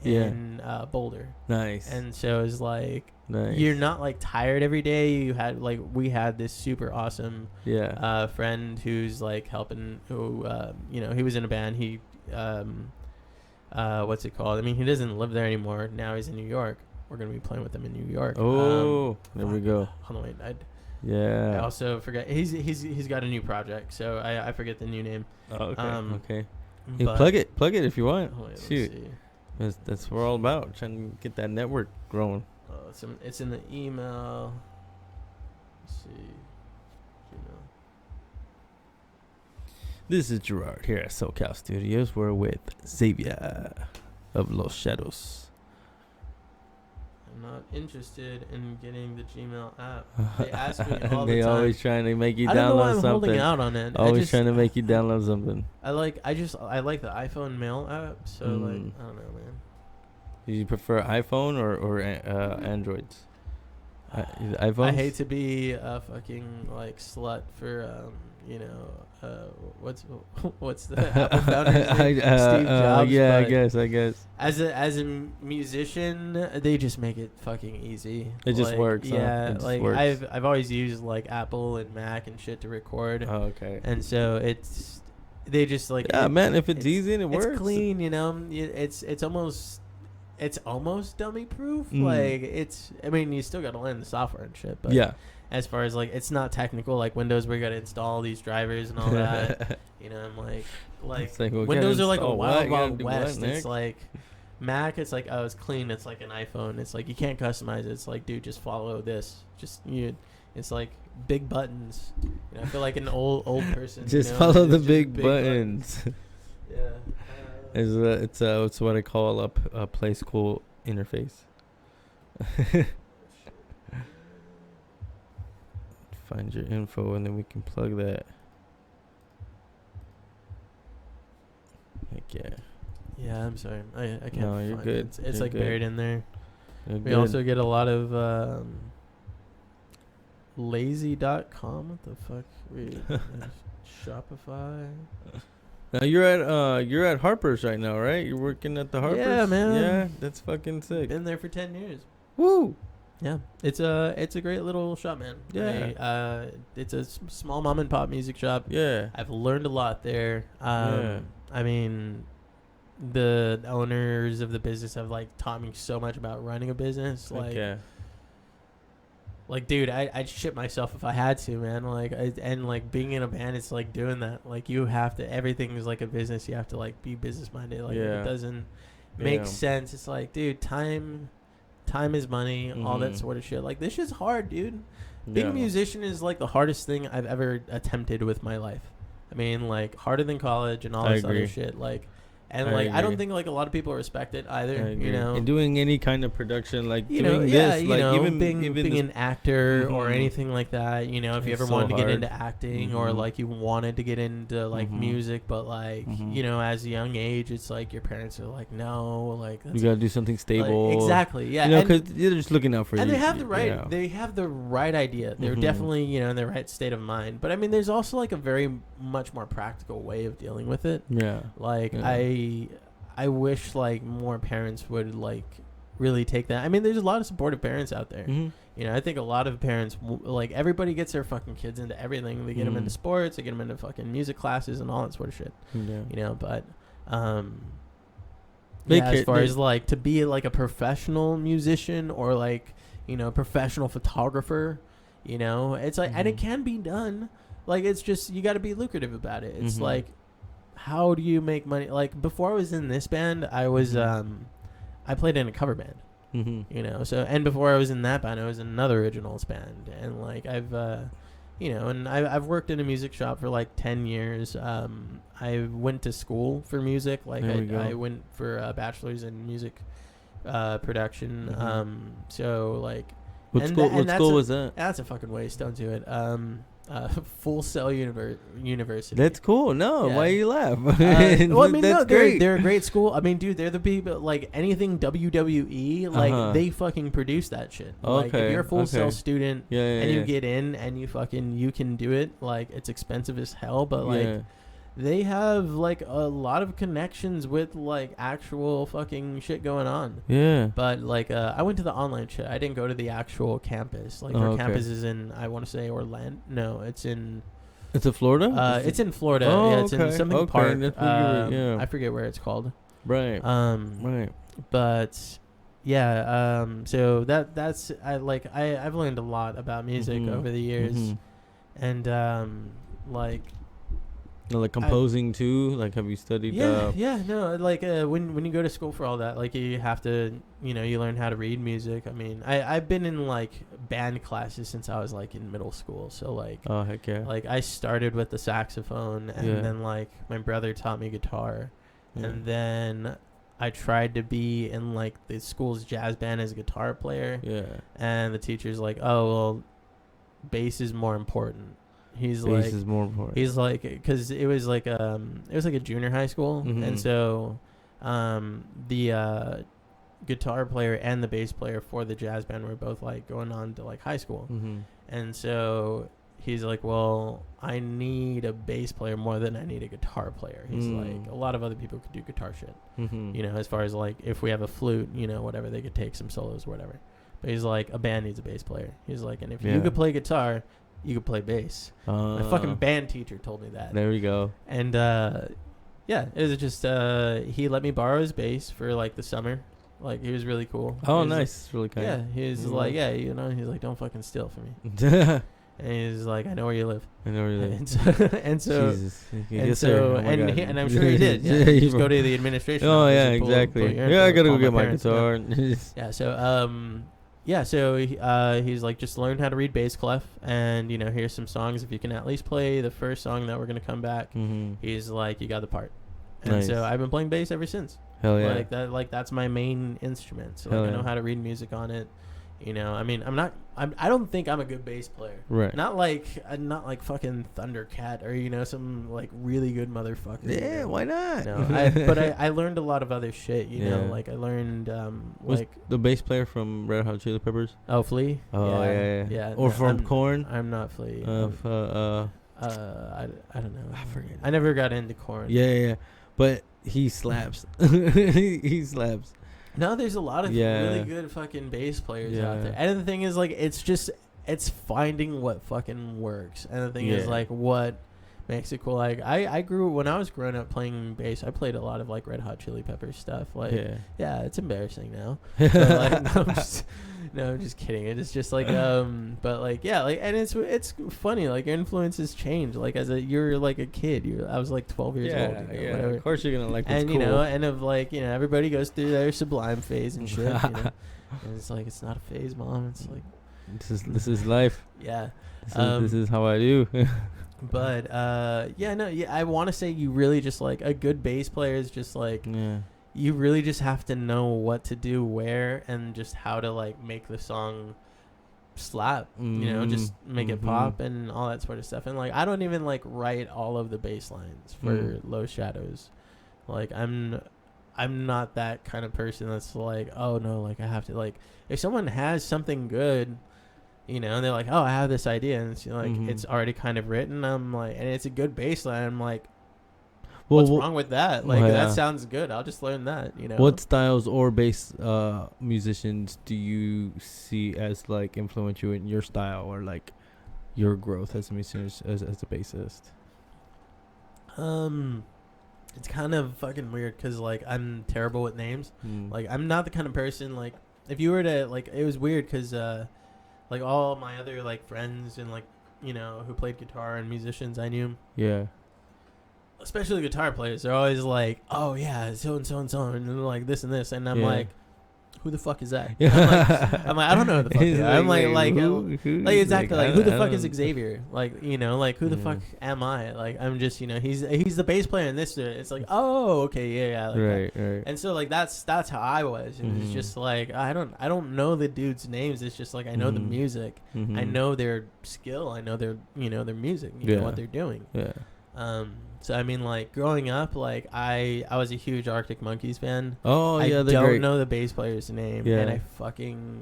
in Boulder. Nice. And so it's like nice. you're not like tired every day. You had like we had this super awesome friend who's like helping who he was in a band. He what's it called? I mean, he doesn't live there anymore. Now he's in New York. We're gonna be playing with him in New York. Oh, there we go. Hold on, wait. I Yeah. also forget. He's got a new project, so I forget the new name. Oh, okay. Okay. But- You plug it if you want. Oh, wait, let's Shoot. see. That's what we're all about. Trying to get that network growing. It's in the email. Let's see. Gmail. This is Gerard here at Socal Studios. We're with Xavier of Los Shadows. I'm not interested in getting the Gmail app. They ask me all They the time. always trying to make you I don't know why download I'm something. holding out on it. Always trying to make you download something. I like the iPhone mail app. So like I don't know, man. Do you prefer iPhone or Androids? iPhones? I hate to be a fucking like slut for what's the Apple founder's name? Steve Jobs. Yeah, I but guess. As a musician, they just make it fucking easy. It just works. Yeah, It just like works. I've always used like Apple and Mac and shit to record, Oh, okay. and so they just like Yeah, man. If it's easy and it works, it's clean. It's almost dummy proof. Mm. Like I mean, you still got to learn the software and shit. But yeah. as far as like, it's not technical like Windows where you got to install these drivers and all that. I'm like It's like, well, Windows are like a install wild, what? You gotta wild do west. what, It's Nick? like Mac. It's like, oh, it's clean. It's like an iPhone. It's like you can't customize it. It's like, dude, just follow this. It's like big buttons. I feel like an old person. Just follow the It's just big buttons. Yeah. It's what I call a play school interface. Find your info and then we can plug that. Heck yeah. Yeah, I'm sorry. I can't. No, you're find good. It. It's You're like good. buried in there. You're We good. also get a lot of lazy.com. What the fuck? Wait, Shopify. Now you're at Harper's right now, right? You're working at the Harper's. Yeah, man. Yeah, that's fucking sick. Been there for 10 years. Woo. Yeah, it's a great little shop, man. Yeah. It's a small mom and pop music shop. Yeah. I've learned a lot there. Yeah. I mean, the owners of the business have like taught me so much about running a business. Heck yeah. Like, dude, I'd shit myself if I had to, man. And being in a band, it's like doing that. Like, you have to, everything is like a business. You have to like be business minded. Like, if Yeah. it doesn't make Yeah. sense, it's like, dude, time is money, all that Mhm. sort of shit. Like, this shit's hard, dude. Being Yeah. a musician is like the hardest thing I've ever attempted with my life. I mean, like, harder than college and all I this other agree. shit. Like, and I like, I don't agree. think like a lot of people respect it either. I agree. You know, And doing any kind of production, like you doing know, this, yeah, like even being this, an actor or Mhm. anything like that. If you It's ever so wanted to get hard. into acting or Mhm. like you wanted to get into like Mhm. music, but like Mhm. as a young age, it's like your parents are like, no, like you gotta do something like, stable. exactly, yeah, Because they're just looking out for you. and they have the right Yeah. they have the right idea. They're Mhm. definitely in the right state of mind. But I mean, there's also like a very much more practical way of dealing with it. Yeah. Like Yeah. I wish like more parents would like really take that. I mean, there's a lot of supportive parents out there. Mhm. I think a lot of parents like everybody gets their fucking kids into everything. They get them into Mhm. sports, they get them into fucking music classes and all that sort of shit. Yeah. But They yeah, as ca- far they- as like to be like a professional musician or like professional photographer, it's like, and it Mhm. can be done. Like, it's just you got to be lucrative about it. It's Mhm. like, how do you make money? Like, before I was in this band, I was I played in a cover band. So, and before I was in that band, I was in another originals band, and like I've I've worked in a music shop for like 10 years. I went to school for music. Like There we go. I went for a bachelor's in music production. Mhm. So like, What and school? tha- and What that's school a- was that? that's a fucking waste. Don't do it. Full Sail University. That's cool. No, Yeah. why you laugh? Well, I mean, that's no, great. they're a great school. I mean, dude, they're the people, like, anything WWE, like, Uh-huh. they fucking produce that shit. Like, if Okay, you're a Full Sail okay. student Yeah, yeah, and you yeah. get in and you can do it, like, it's expensive as hell, but, like, Yeah. they have, like, a lot of connections with, like, actual fucking shit going on. Yeah. But, like, I went to the online shit. I didn't go to the actual campus. Like, Oh, their okay. campus is in, I want to say, Orlando. No, it's in... It's in Florida. it's in Florida. Oh, Yeah, it's okay. in something Okay, park. that's where you were- yeah. I forget where it's called. right. Right. But yeah, so that's I've learned a lot about music Mhm. over the years, Mhm. and like No, like composing too. Like, have you studied? when you go to school for all that, like, you have to you learn how to read music. I mean, I've been in like band classes since I was like in middle school, so like Oh heck yeah. like I started with the saxophone, and Yeah. then like my brother taught me guitar, Yeah. and then I tried to be in like the school's jazz band as a guitar player, Yeah. and the teacher's like, oh well, bass is more important. He's Bass like is more important. he's like, because it was like a junior high school, Mhm. and so the guitar player and the bass player for the jazz band were both like going on to like high school. And so he's like, well, I need a bass player more than I need a guitar player. He's like, a lot of other people could do guitar shit, you know, as far as like if we have a flute, you know, whatever, they could take some solos or whatever. But he's like, a band needs a bass player. He's like, and if you could play guitar, you could play bass. My fucking band teacher told me that. There we go. And yeah, it was just he let me borrow his bass for like the summer. Like, he was really cool. Oh, nice. like, it's really kind. Yeah, he was like, yeah, you know, he's like, don't fucking steal from me. And he's like, I know where you live. I know where you live. And so, Jesus. and Yes, sir. so, Oh and I'm sure he did. Yeah, you just go to the administration. Oh office yeah, and pull exactly. your Yeah, I info, gotta go call get my parents, guitar. Yeah. So he's like, just learn how to read bass clef, and you know, here's some songs. If you can at least play the first song that we're gonna come back, he's like, you got the part. And Nice. so I've been playing bass ever since. Hell yeah. Like that. Like that's my main instrument. So Hell like, I yeah. know how to read music on it. You know, I mean, I don't think I'm a good bass player. Right. Not like fucking Thundercat or, you know, some like really good motherfucker. Yeah, why not? No, but I learned a lot of other shit, you know, like I learned was like the bass player from Red Hot Chili Peppers? Oh, Flea? Oh yeah. Or no, from Korn? I'm not Flea. I don't know. I forget. I never got into Korn. Yeah. But he slaps. He slaps. No, there's a lot of really good fucking bass players out there. And the thing is, like, it's finding what fucking works. And the thing is, like, what makes it cool. Like, when I was growing up playing bass, I played a lot of, like, Red Hot Chili Peppers stuff. Like, yeah, it's embarrassing now. But, like, I'm just kidding. It's just like, but like, yeah, like, and it's funny. Like, your influences change. Like, you're like a kid. I was like 12 years old. You know, whatever. Of course you're gonna like what's and cool. you know, and of like, you know, everybody goes through their Sublime phase and shit. You know? And it's like, it's not a phase, mom. It's like, this is life. Yeah. This is how I do. But I want to say you really just like a good bass player is just like you really just have to know what to do where and just how to like make the song slap, you know, just make it pop and all that sort of stuff. And like, I don't even like write all of the bass lines for Low Shadows. Like, I'm not that kind of person that's like, oh no, like I have to, like, if someone has something good, you know, and they're like, oh, I have this idea, and it's like it's already kind of written, I'm like, and it's a good bass line, I'm like, what's wrong with that? Like, that sounds good. I'll just learn that, you know. What styles or bass musicians do you see as like influence you in your style or like your growth as a musician, as a bassist? It's kind of fucking weird because like I'm terrible with names. Like, I'm not the kind of person, like, if you were to like, it was weird because like all my other like friends and like, you know, who played guitar and musicians I knew. Yeah. Especially guitar players, they're always like, "Oh yeah, so and so and so," and like this and this, and I'm like, "Who the fuck is that?" I'm like, I don't know who the fuck. I'm like exactly, like, who the fuck is Xavier? Like, you know, like, who the fuck am I? Like, I'm just, you know, he's the bass player in this. It's like, oh, okay, yeah, like right. And so like that's how I was. And it's just like I don't know the dudes' names. It's just like I know the music. I know their skill. I know their their music. You know what they're doing. Yeah. So I mean, like, growing up, like I was a huge Arctic Monkeys fan. Oh yeah, I don't know the bass player's name, and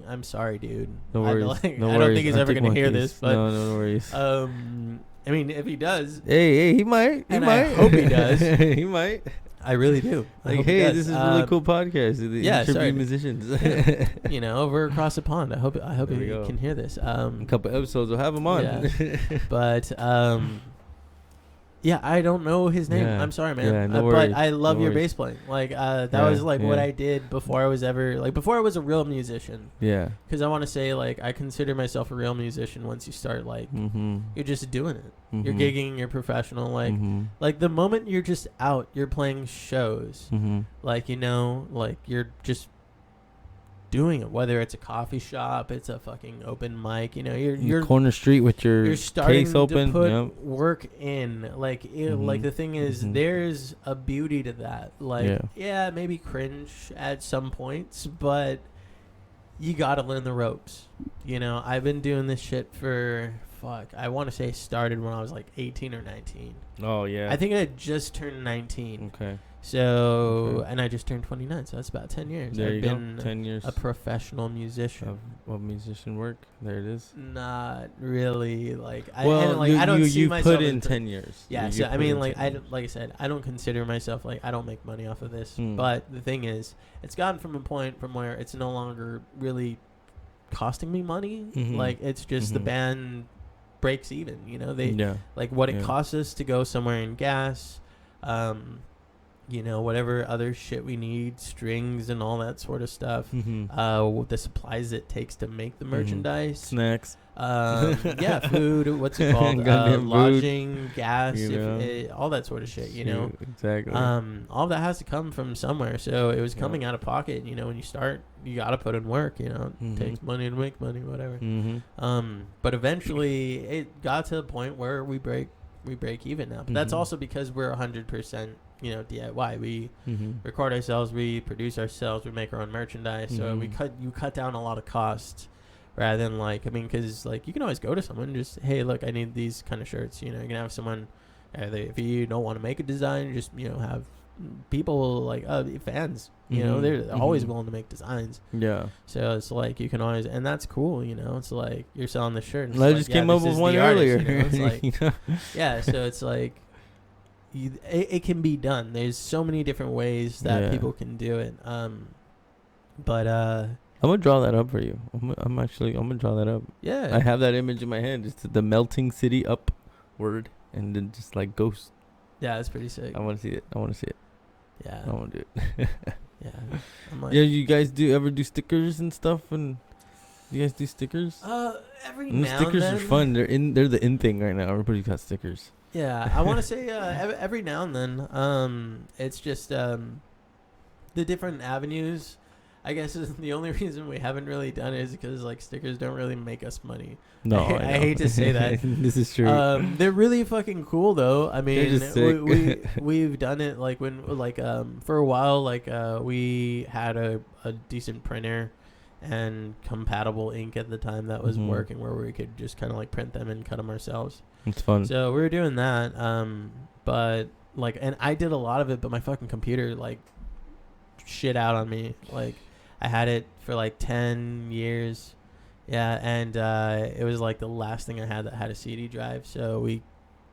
I'm sorry, dude. No worries. I don't think he's ever gonna hear this, but no worries. I mean, if he does, hey, he might. I hope he does. He might. I really do. Like, hey, this is a really cool podcast. Yeah, sorry. Musicians. You know, over across the pond. I hope he can hear this. A couple episodes, we'll have him on. Yeah. But yeah, I don't know his name. I'm sorry, man. Yeah, no worries. But I love your bass playing. Like, that was like what I did before I was a real musician. Yeah. Because I want to say, like, I consider myself a real musician once you start, like, you're just doing it. You're gigging, you're professional. Like the moment you're just out, you're playing shows. Like, you know, like, you're just doing it, whether it's a coffee shop, it's a fucking open mic, you know, you're corner street with your starting case open, to put work in, like, like the thing is, there's a beauty to that, like, maybe cringe at some points, but you gotta learn the ropes, you know. I've been doing this shit for I want to say started when I was like 18 or 19. Oh yeah, I think I had just turned 19. Okay. So, Okay. and I just turned 29, so that's about 10 years. There I've you been go. 10 years a professional musician. of musician work. There it is. Not really. Like, Well, I don't see you myself put as in a- 10 years. Yeah, You so I put mean, in like 10 years. like I said, I don't consider myself like I don't make money off of this. Mm. But the thing is, it's gotten from a point from where it's no longer really costing me money. Mhm. Like it's just the Mhm. band breaks even. You know, they Yeah. like what it Yeah. costs us to go somewhere in gas, you know, whatever other shit we need, strings and all that sort of stuff. Mm-hmm. The supplies it takes to make the Mhm. merchandise. Snacks. Yeah, food. What's it called? Goddamn food. Lodging, gas, You know? all that sort of shit. You know, Shoot, exactly. all that has to come from somewhere. So it was Yeah. coming out of pocket. You know, when you start, you gotta put in work. You know, Mhm. it takes money to make money, whatever. Mm-hmm. But eventually it got to the point where we break even now. But that's Mhm. also because we're 100%, you know, DIY. We Mm-hmm. record ourselves, we produce ourselves, we make our own merchandise. So Mhm. you cut down a lot of costs rather than like, I mean, because like you can always go to someone, just, hey, look, I need these kind of shirts. You know, you can have someone, if you don't want to make a design, just, you know, have people like fans. You know, Mhm. they're always Mhm. willing to make designs. Yeah. So it's like you can always, and that's cool. You know, it's like you're selling the shirt. And it's I like, just yeah, came this up with is one the artist, earlier. you know? It's like, You know? yeah, so it's like it can be done. There's so many different ways that Yeah. people can do it. But I'm gonna draw that up for you. I'm gonna draw that up. yeah, I have that image in my head, just the melting city upward, and then just like ghost. yeah, it's pretty sick. I want to see it. I want to see it. Yeah, I want to do it. yeah. I'm like, Yeah, you guys ever do stickers and stuff? And you guys do stickers? every And the now stickers and are then, fun. They're the in thing right now. Everybody's got stickers. Yeah, I want to say every now and then. It's just the different avenues. I guess is the only reason we haven't really done it is because like stickers don't really make us money. No, I know. hate to say that. This is true. They're really fucking cool though. I mean, just sick. we've done it like when like for a while like we had a decent printer and compatible ink at the time that was Mhm. working where we could just kind of like print them and cut them ourselves. It's fun. So we were doing that. But like, and I did a lot of it, but my fucking computer like shit out on me. Like I had it for like 10 years. Yeah, and it was like the last thing I had that had a CD drive, so we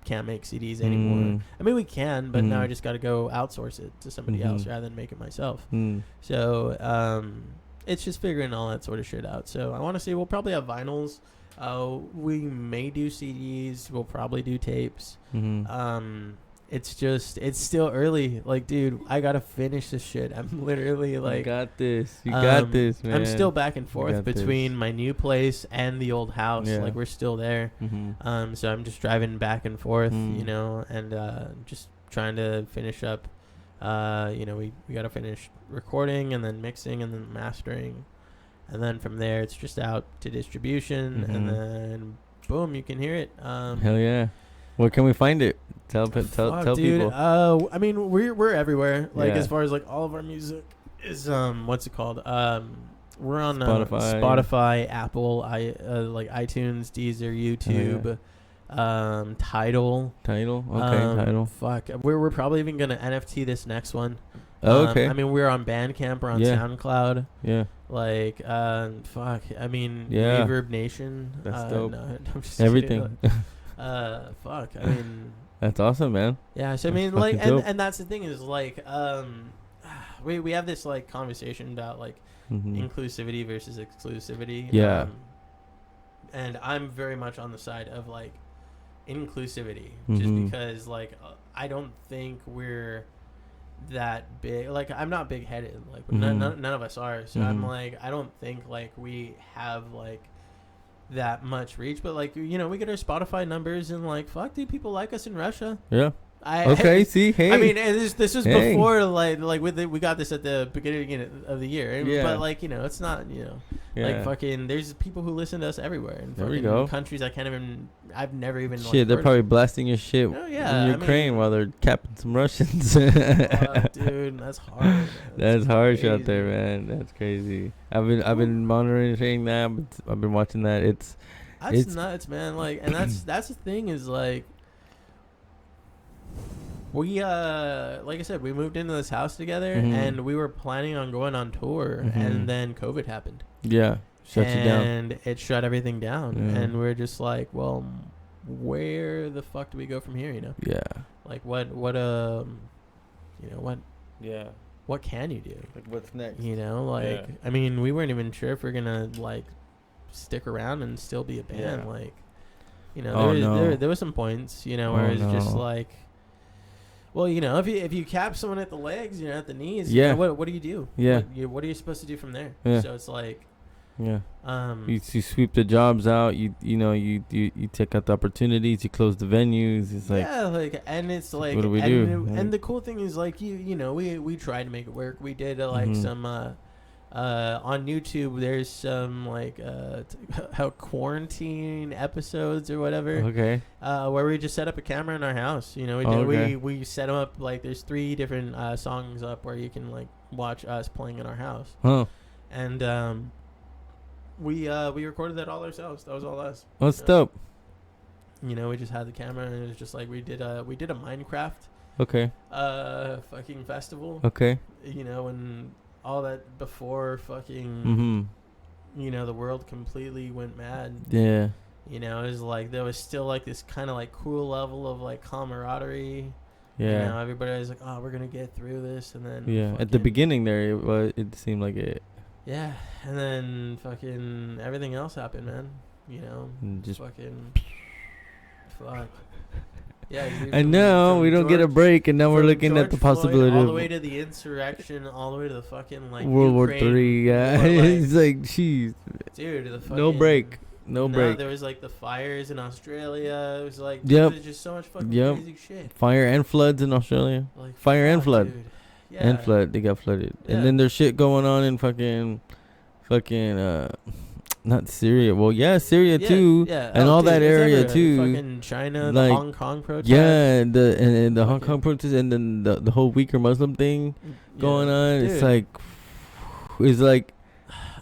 can't make CDs anymore. Mm. I mean, we can, but now I Mhm. just got to go outsource it to somebody else Mhm. rather than make it myself. Mm. So it's just figuring all that sort of shit out. So I want to say we'll probably have vinyls. We may do CDs. We'll probably do tapes. Mhm. It's still early. Like, dude, I gotta finish this shit. I'm literally like, you got this. You got this, man. I'm still back and You forth got this. between my new place and the old house. Yeah. Like, we're still there. Mhm. So I'm just driving back and forth, Mm. you know, and just trying to finish up. You know, we gotta finish recording and then mixing and then mastering, and then from there it's just out to distribution, and Mhm. then boom, you can hear it. Hell yeah. Where can we find it? Tell Fuck, tell dude. people. I mean, we're everywhere. Like Yeah. as far as like all of our music is what's it called? We're on Spotify. Spotify, Apple, like iTunes, Deezer, YouTube, Tidal. Title. Okay, title. Fuck, we're probably even gonna NFT this next one. Oh, okay. I mean, we're on Bandcamp, we're on Yeah. SoundCloud. Yeah. Like, fuck. I mean, Yeah. Reverb Nation. That's dope. No, I'm just Everything. fuck. I mean. That's awesome, man. Yeah, so I That's mean, like, fucking dope. and that's the thing is like, we have this like conversation about like Mhm. inclusivity versus exclusivity. Yeah. And I'm very much on the side of like inclusivity, Mhm. just because like I don't think we're that big. Like I'm not big headed. Like Mhm. none of us are. So I'm Mhm. like I don't think like we have like that much reach, but like, you know, we get our Spotify numbers and like, fuck, dude, people like us in Russia. Yeah. Okay. See. Hey. I mean, this was Hey. before like we got this at the beginning of the year, Yeah. but like, you know, it's not, you know, Yeah. like fucking there's people who listen to us everywhere in There we fucking go. countries I've never even like, Shit, they're heard probably blasting your shit Oh, yeah, in I Ukraine mean- while they're capping some Russians. of. Fuck, dude, that's hard. Man. That's harsh out crazy. there, man. That's crazy. I've been monitoring that. But I've been watching that. It's That's nuts, man. Like, and that's the thing is like, We like I said, we moved into this house together, Mhm. and we were planning on going on tour, Mhm. and then COVID happened. Yeah. Shut you down. And it shut everything down, Yeah. and we're just like, well, where the fuck do we go from here? You know, Yeah. like what you know, Yeah. what can you do? Like what's next? You know, like Yeah. I mean, we weren't even sure if we're gonna like stick around and still be a band. Yeah. Like, you know, Oh, no. there was some points, you know, where Oh, it's just no. like, well, you know, if you cap someone at the legs, you know, at the knees, Yeah. you know, what do you do? Yeah. What are you supposed to do from there? Yeah. So it's like, Yeah. You sweep the jobs out. You take out the opportunities. You close the venues. It's like, yeah, like, and it's like, what do we and, do? and the cool thing is like, you know, we tried to make it work. We did like Mhm. some on YouTube. There's some like how quarantine episodes or whatever. okay. Where we just set up a camera in our house. You know, we set them up like there's 3 different songs up where you can like watch us playing in our house, Huh. and we recorded that all ourselves. That was all us. What's Yeah. dope? You know, we just had the camera, and it was just like we did a Minecraft Okay. fucking festival. Okay. You know, and all that before fucking Mhm. you know, the world completely went mad. Yeah. You know, it was like there was still like this kind of like cool level of like camaraderie. Yeah. You know, everybody was like, "Oh, we're gonna get through this," and then Yeah. At the fucking- beginning there, it seemed like it. Yeah, and then fucking everything else happened, man. You know, And just. fucking fuck. Yeah, I know we don't get a break, and now we're from looking at George the Floyd possibility all the way of to the insurrection, all the way to the fucking like World War Ukraine III. Yeah. war, like, It's like, jeez, dude, the fucking, no break, no break. There was like the fires in Australia. It was like, Yep. there's just so much fucking Yep. crazy shit. Fire and floods in Australia. Like Fire and fuck, flood. dude. Yeah. And flood. They got flooded. Yeah. And then there's shit going on in not Syria. Well, yeah, Syria Yeah, too. yeah. And all dude, that it's area, everywhere. too. Fucking China, Like, the Hong Kong protests. Yeah, and the Hong Fucking- Kong protests, and then the whole Uyghur Muslim thing Yeah. going on. Dude, It's like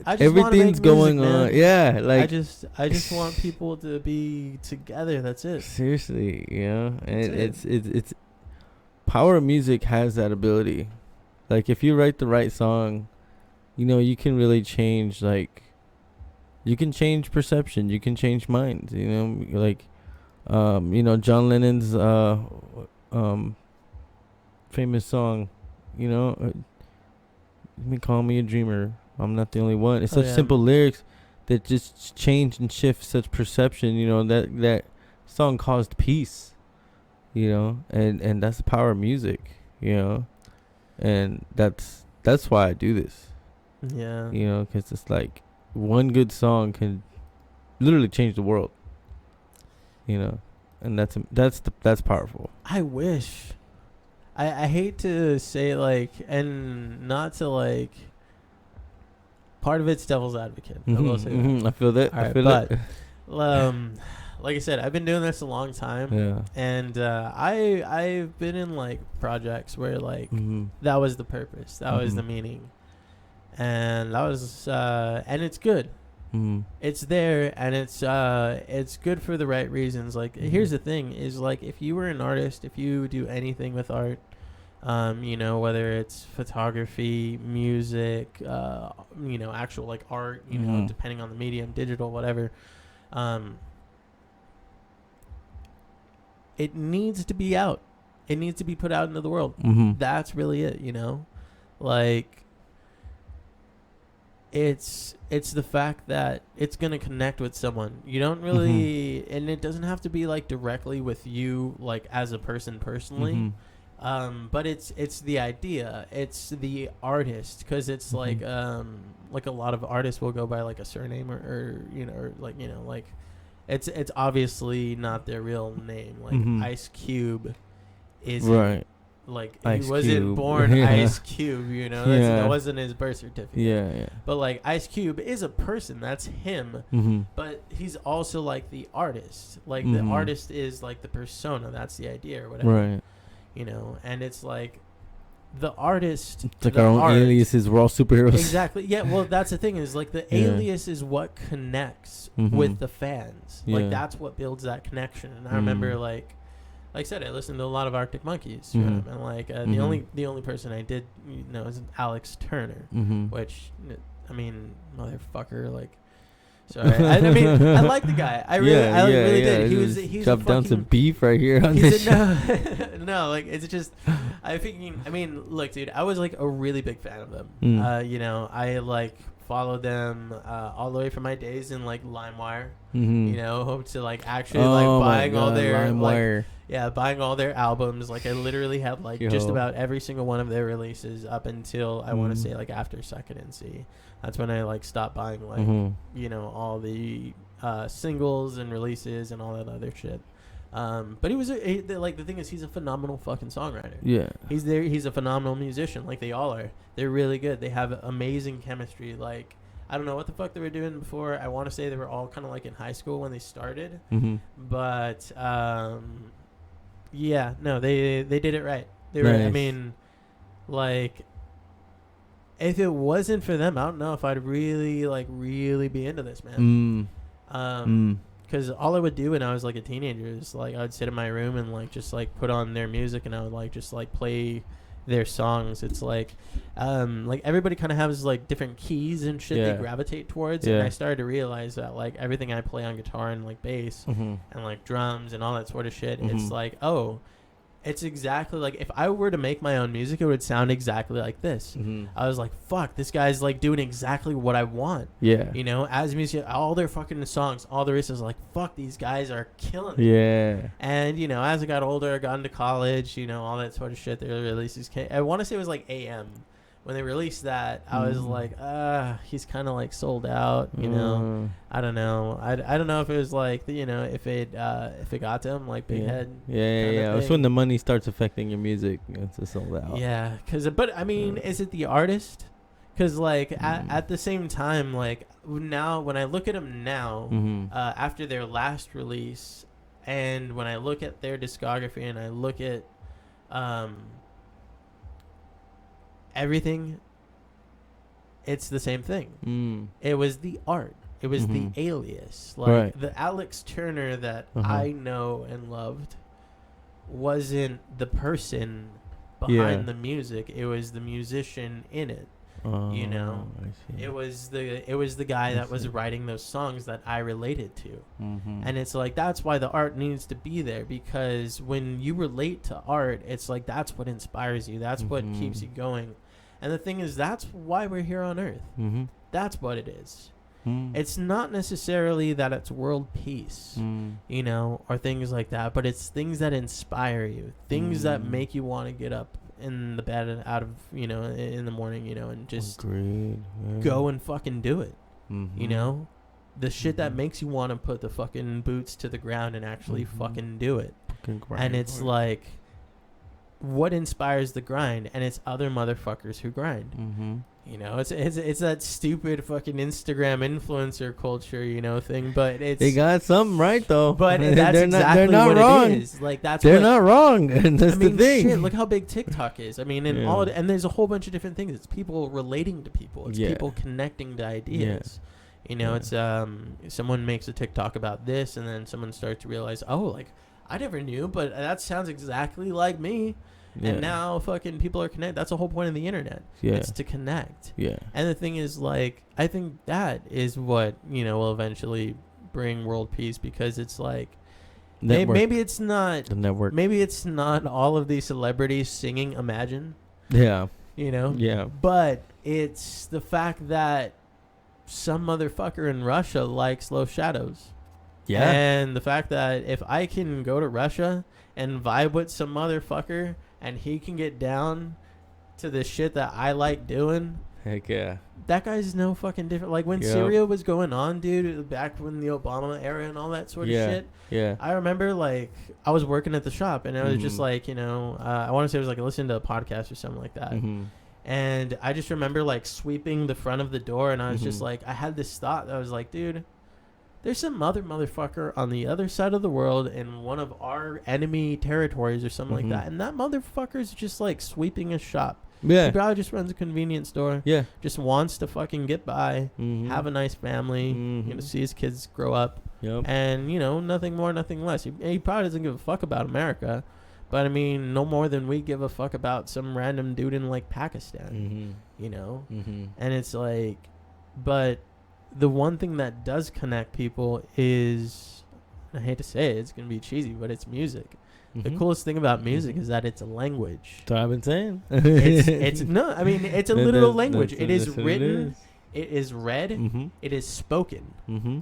I just wanna everything's make going music, on. man. Yeah, like I just want people to be together. That's it. seriously, you know, and That's it's power of music has that ability. Like if you write the right song, you know, you can really change. Like you can change perception. You can change minds. You know, like you know, John Lennon's famous song. You know, let me call me a dreamer. I'm not the only one. It's such yeah. simple lyrics that just change and shift such perception. You know, that song caused peace. You know, and that's the power of music. You know, and that's why I do this. Yeah. You know, because it's like one good song can literally change the world. You know, and that's powerful. I wish. I hate to say like, and not to like. Part of it's devil's advocate. I will say that. I feel that. All I right, feel but that. like I said, I've been doing this a long time, Yeah. and I've been in like projects where like Mhm. that was the purpose, that was the Mhm. meaning, and that was and it's good. Mhm. It's there, and it's good for the right reasons. Like here's the thing: is like if you were an artist, if you do anything with art. You know, whether it's photography, music, you know, actual like art, you know, depending on the medium, digital, whatever. It needs to be out. It needs to be put out into the world. Mhm. That's really it, you know? Like, it's the fact that it's going to connect with someone. You don't really, and it doesn't have to be like directly with you, like as a person personally. Mhm. But it's the idea, it's the artist, because it's like a lot of artists will go by like a surname or you know, or like, you know, like it's obviously not their real name. Like Ice Cube is right. Like Ice he wasn't Cube. born Yeah. Ice Cube, you know. That wasn't his birth certificate. Yeah. But like Ice Cube is a person, that's him. Mhm. But he's also like the artist. Like the artist is like the persona. That's the idea or whatever. Right. You know, and it's like the artist. It's like the our own art- aliases. We're all superheroes. Exactly. Yeah. Well, that's the thing is like the alias is what connects with the fans. Like Yeah. that's what builds that connection. And I remember like like I said, I listened to a lot of Arctic Monkeys, Mhm. and like Mhm. the only person I did know is Alex Turner, Mhm. which I mean, motherfucker, like. Sorry, I mean, I like the guy. I really did. He's a dropped down some fucking. beef right here on this He's show. a, no, like it's just. I mean, look, dude, I was like a really big fan of them. Mm. You know, I like followed them all the way from my days in like LimeWire. Mhm. You know, hope to like actually like buying all their LimeWire. buying all their albums. Like I literally had like just Yo. about every single one of their releases up until I want to Mhm. say like after Second NC. That's when I like stopped buying like Mhm. you know all the singles and releases and all that other shit. But he was like the thing is he's a phenomenal fucking songwriter. Yeah. He's a phenomenal musician. Like they all are. They're really good. They have amazing chemistry. Like I don't know what the fuck they were doing before. I want to say they were all kind of like in high school when they started. Mhm. But yeah, no, they did it right. They were. I Nice. mean, like, if it wasn't for them, I don't know if I'd really be into this, man. Because all I would do when I was like a teenager is like I'd sit in my room and like just like put on their music and I would like just like play their songs. It's like everybody kind of has like different keys and shit Yeah. they gravitate towards, Yeah. and I started to realize that like everything I play on guitar and like bass Mhm. and like drums and all that sort of shit, Mhm. it's like, oh, it's exactly like if I were to make my own music, it would sound exactly like this. Mhm. I was like, fuck, this guy's like doing exactly what I want. Yeah. You know, as a musician, all their fucking songs, all there is like, fuck, these guys are killing it. Yeah. And, you know, as I got older, I got into college, you know, all that sort of shit. Their releases came. I want to say it was like AM. When they released that, I was like, he's kind of like sold out, you know. I don't know. I don't know if it was like, you know, if it got to him, like Big Yeah. Head. Yeah. It's when the money starts affecting your music. It's a sold out. Yeah, but I mean, is it the artist? Because like at the same time, like now when I look at them now, Mhm. after their last release, and when I look at their discography and I look at everything, it's the same thing. It was the art. It was the alias. Like Right. the Alex Turner that Uh-huh. I know and loved wasn't the person behind Yeah. the music. It was the musician in it. You know, I see. It was the guy that was writing those songs that I related to. And it's like that's why the art needs to be there, because when you relate to art, it's like that's what inspires you. That's what keeps you going. And the thing is, that's why we're here on Earth. That's what it is. It's not necessarily that it's world peace, you know, or things like that, but it's things that inspire you, things that make you want to get up in the bed and out of, you know, in the morning, you know, and just go and fucking do it. You know, the shit that makes you want to put the fucking boots to the ground and actually fucking do it. And it's like, what inspires the grind? And it's other motherfuckers who grind. You know, it's that stupid fucking Instagram influencer culture, you know, thing. But it's they got something right though. But that's they're exactly not, they're what not wrong. it is. Like they're not wrong. And that's I mean, the thing. shit, look how big TikTok is. I mean, and and there's a whole bunch of different things. It's people relating to people. It's people connecting to ideas. You know, it's someone makes a TikTok about this, and then someone starts to realize, oh, like I never knew, but that sounds exactly like me. And now fucking people are connected. That's the whole point of the internet. It's to connect. And the thing is, like, I think that is what, you know, will eventually bring world peace, because it's like maybe it's not the network. Maybe it's not all of these celebrities singing Imagine. Yeah. You know? Yeah. But it's the fact that some motherfucker in Russia likes Low Shadows. Yeah. And the fact that if I can go to Russia and vibe with some motherfucker and he can get down to the shit that I like doing, heck yeah, that guy's no fucking different. Like when Syria was going on, dude, back when the Obama era and all that sort of shit. Yeah. I remember, like, I was working at the shop and I was just like, you know, I want to say it was like listening to a podcast or something like that. And I just remember like sweeping the front of the door, and I was just like, I had this thought that I was like, dude, there's some other motherfucker on the other side of the world in one of our enemy territories or something like that, and that motherfucker's just like sweeping a shop. Yeah. He probably just runs a convenience store. Yeah. Just wants to fucking get by, have a nice family, you know, see his kids grow up, and, you know, nothing more, nothing less. He probably doesn't give a fuck about America, but I mean, no more than we give a fuck about some random dude in like Pakistan, you know? And it's like, but the one thing that does connect people is, I hate to say it, it's going to be cheesy, but it's music. The coolest thing about music is that it's a language. That's what I've been saying. it's no, I mean, it's a literal language. It is written, it is read, it is spoken.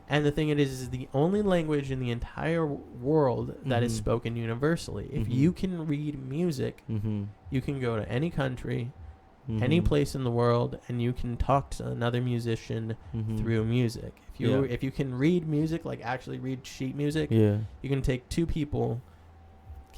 And the thing it is the only language in the entire world that is spoken universally. If you can read music, you can go to any country, any place in the world, and you can talk to another musician through music. If you can read music, like actually read sheet music, you can take two people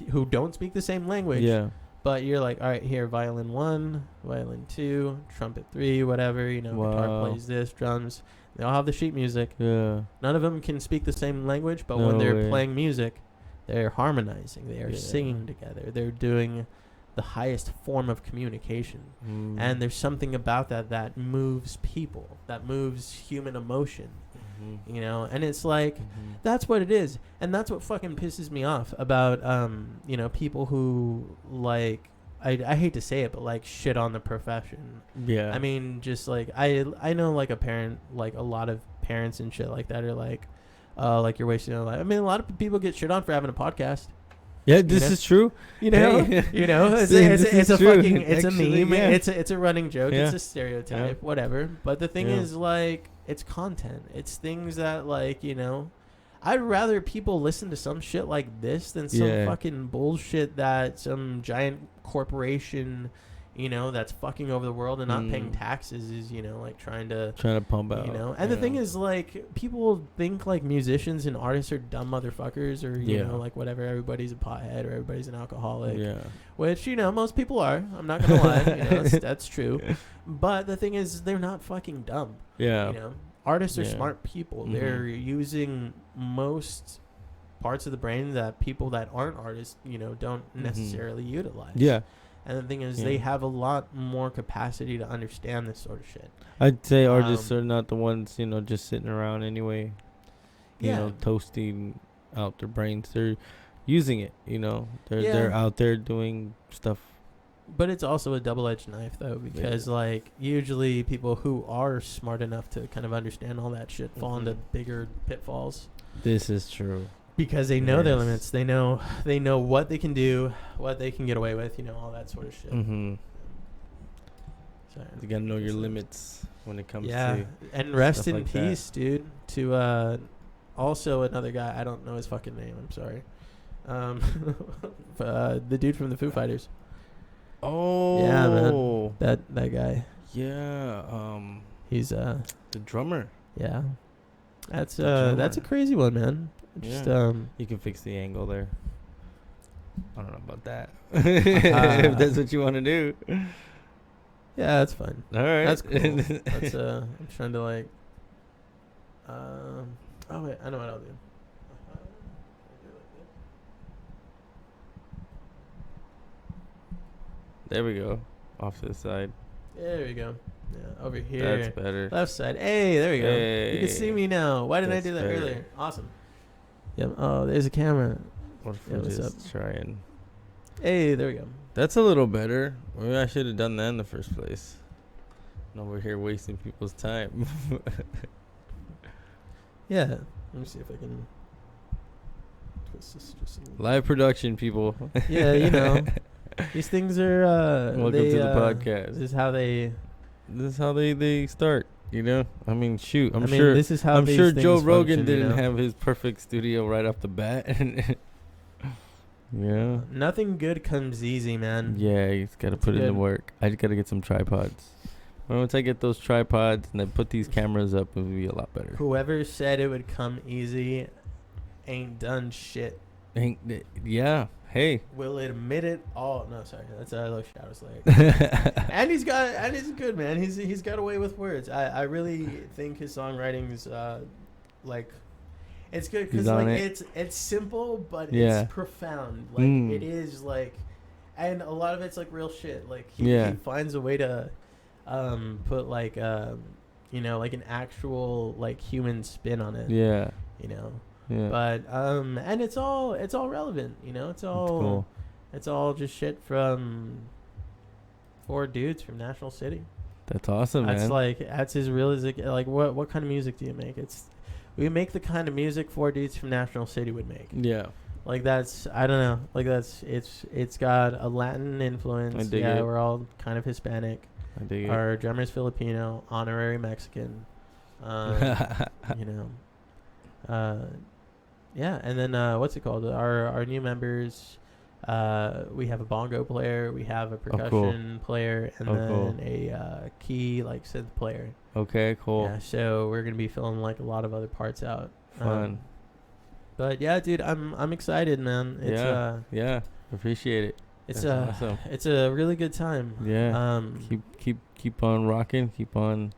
who don't speak the same language, but you're like, all right, here, violin 1, violin 2, trumpet 3, whatever, you know, guitar plays this, drums, they all have the sheet music. None of them can speak the same language, but when they're playing music, they're harmonizing, they are singing together, they're doing the highest form of communication. And there's something about that moves people, that moves human emotion. You know, and it's like that's what it is, and that's what fucking pisses me off about you know, people who like, I hate to say it, but like shit on the profession. I mean, just like I know like a lot of parents and shit like that are like you're wasting your life. I mean, a lot of people get shit on for having a podcast. This is true. You know, you know, it's a fucking, it's actually, a meme. It's a running joke. It's a stereotype, whatever. But the thing is, like, it's content. It's things that, like, you know, I'd rather people listen to some shit like this than some fucking bullshit that some giant corporation, you know, that's fucking over the world and not paying taxes is, you know, like trying to pump out, you know. And the thing is, like, people think like musicians and artists are dumb motherfuckers, or you know, like whatever, everybody's a pothead or everybody's an alcoholic, which, you know, most people are. I'm not gonna lie, you know, that's true. But the thing is, they're not fucking dumb. You know, artists are smart people. They're using most parts of the brain that people that aren't artists, you know, don't necessarily utilize. And the thing is, they have a lot more capacity to understand this sort of shit. I'd say artists are not the ones, you know, just sitting around anyway, you know, toasting out their brains. They're using it, you know. They're out there doing stuff. But it's also a double-edged knife, though, because, like, usually people who are smart enough to kind of understand all that shit fall into bigger pitfalls. This is true. Because they know their limits. They know what they can do, what they can get away with, you know, all that sort of shit. You gotta know your limits when it comes to and rest in like peace, dude. To also another guy, I don't know his fucking name, I'm sorry. The dude from the Foo Fighters. Oh. Yeah, man. That guy. Yeah. He's the drummer. Yeah. That's a crazy one, man. Just you can fix the angle there. I don't know about that. If that's what you want to do. Yeah, that's fine. All right. That's cool. That's I'm trying to like oh wait, I know what I'll do. There we go. Off to the side. There we go. Yeah, over here. That's better. Left side. Hey, there we go. Hey. You can see me now. Why didn't I do that earlier? Awesome. Yep. Oh, there's a camera. What if we just try and... Hey, there we go. That's a little better. Maybe I should have done that in the first place. And over here wasting people's time. Yeah. Let me see if I can twist this just a little. Live production, people. Yeah, you know. These things are welcome to the podcast. This is how they start, you know. I mean, shoot, I'm sure this is how I'm sure Joe Rogan function, didn't have his perfect studio right off the bat. Yeah. Nothing good comes easy, man. Yeah, he's got to put in the work. I just got to get some tripods. Once I get those tripods and I put these cameras up, it'll be a lot better. Whoever said it would come easy ain't done shit. Yeah. Hey. Will admit it all. No, sorry. That's Low Shadow's like. And he's good, man. He's got a way with words. I really think his songwriting's like It's good He's because on like it. it's simple, but Yeah. it's profound. Like it is like, and a lot of it's like real shit. Like he finds a way to put like you know, like an actual like human spin on it. Yeah. You know. Yeah. But and it's all relevant. You know, it's all cool. It's all just shit from 4 dudes from National City. That's awesome, That's man. like that's as real as it. Like what kind of music do you make? We make the kind of music 4 dudes from National City would make. Yeah. Like that's I don't know. Like that's it's got a Latin influence. I dig it. We're all kind of Hispanic. I dig Our drummer's Filipino, honorary Mexican. You know. Yeah, and then what's it called? Our new members. We have a bongo player, we have a percussion player, and then a key like synth player. Okay, cool. Yeah, so we're gonna be filling like a lot of other parts out. Fun. But yeah, dude, I'm excited, man. It's yeah, appreciate it. It's That's awesome. It's a really good time. Yeah. Keep on rocking. Keep on.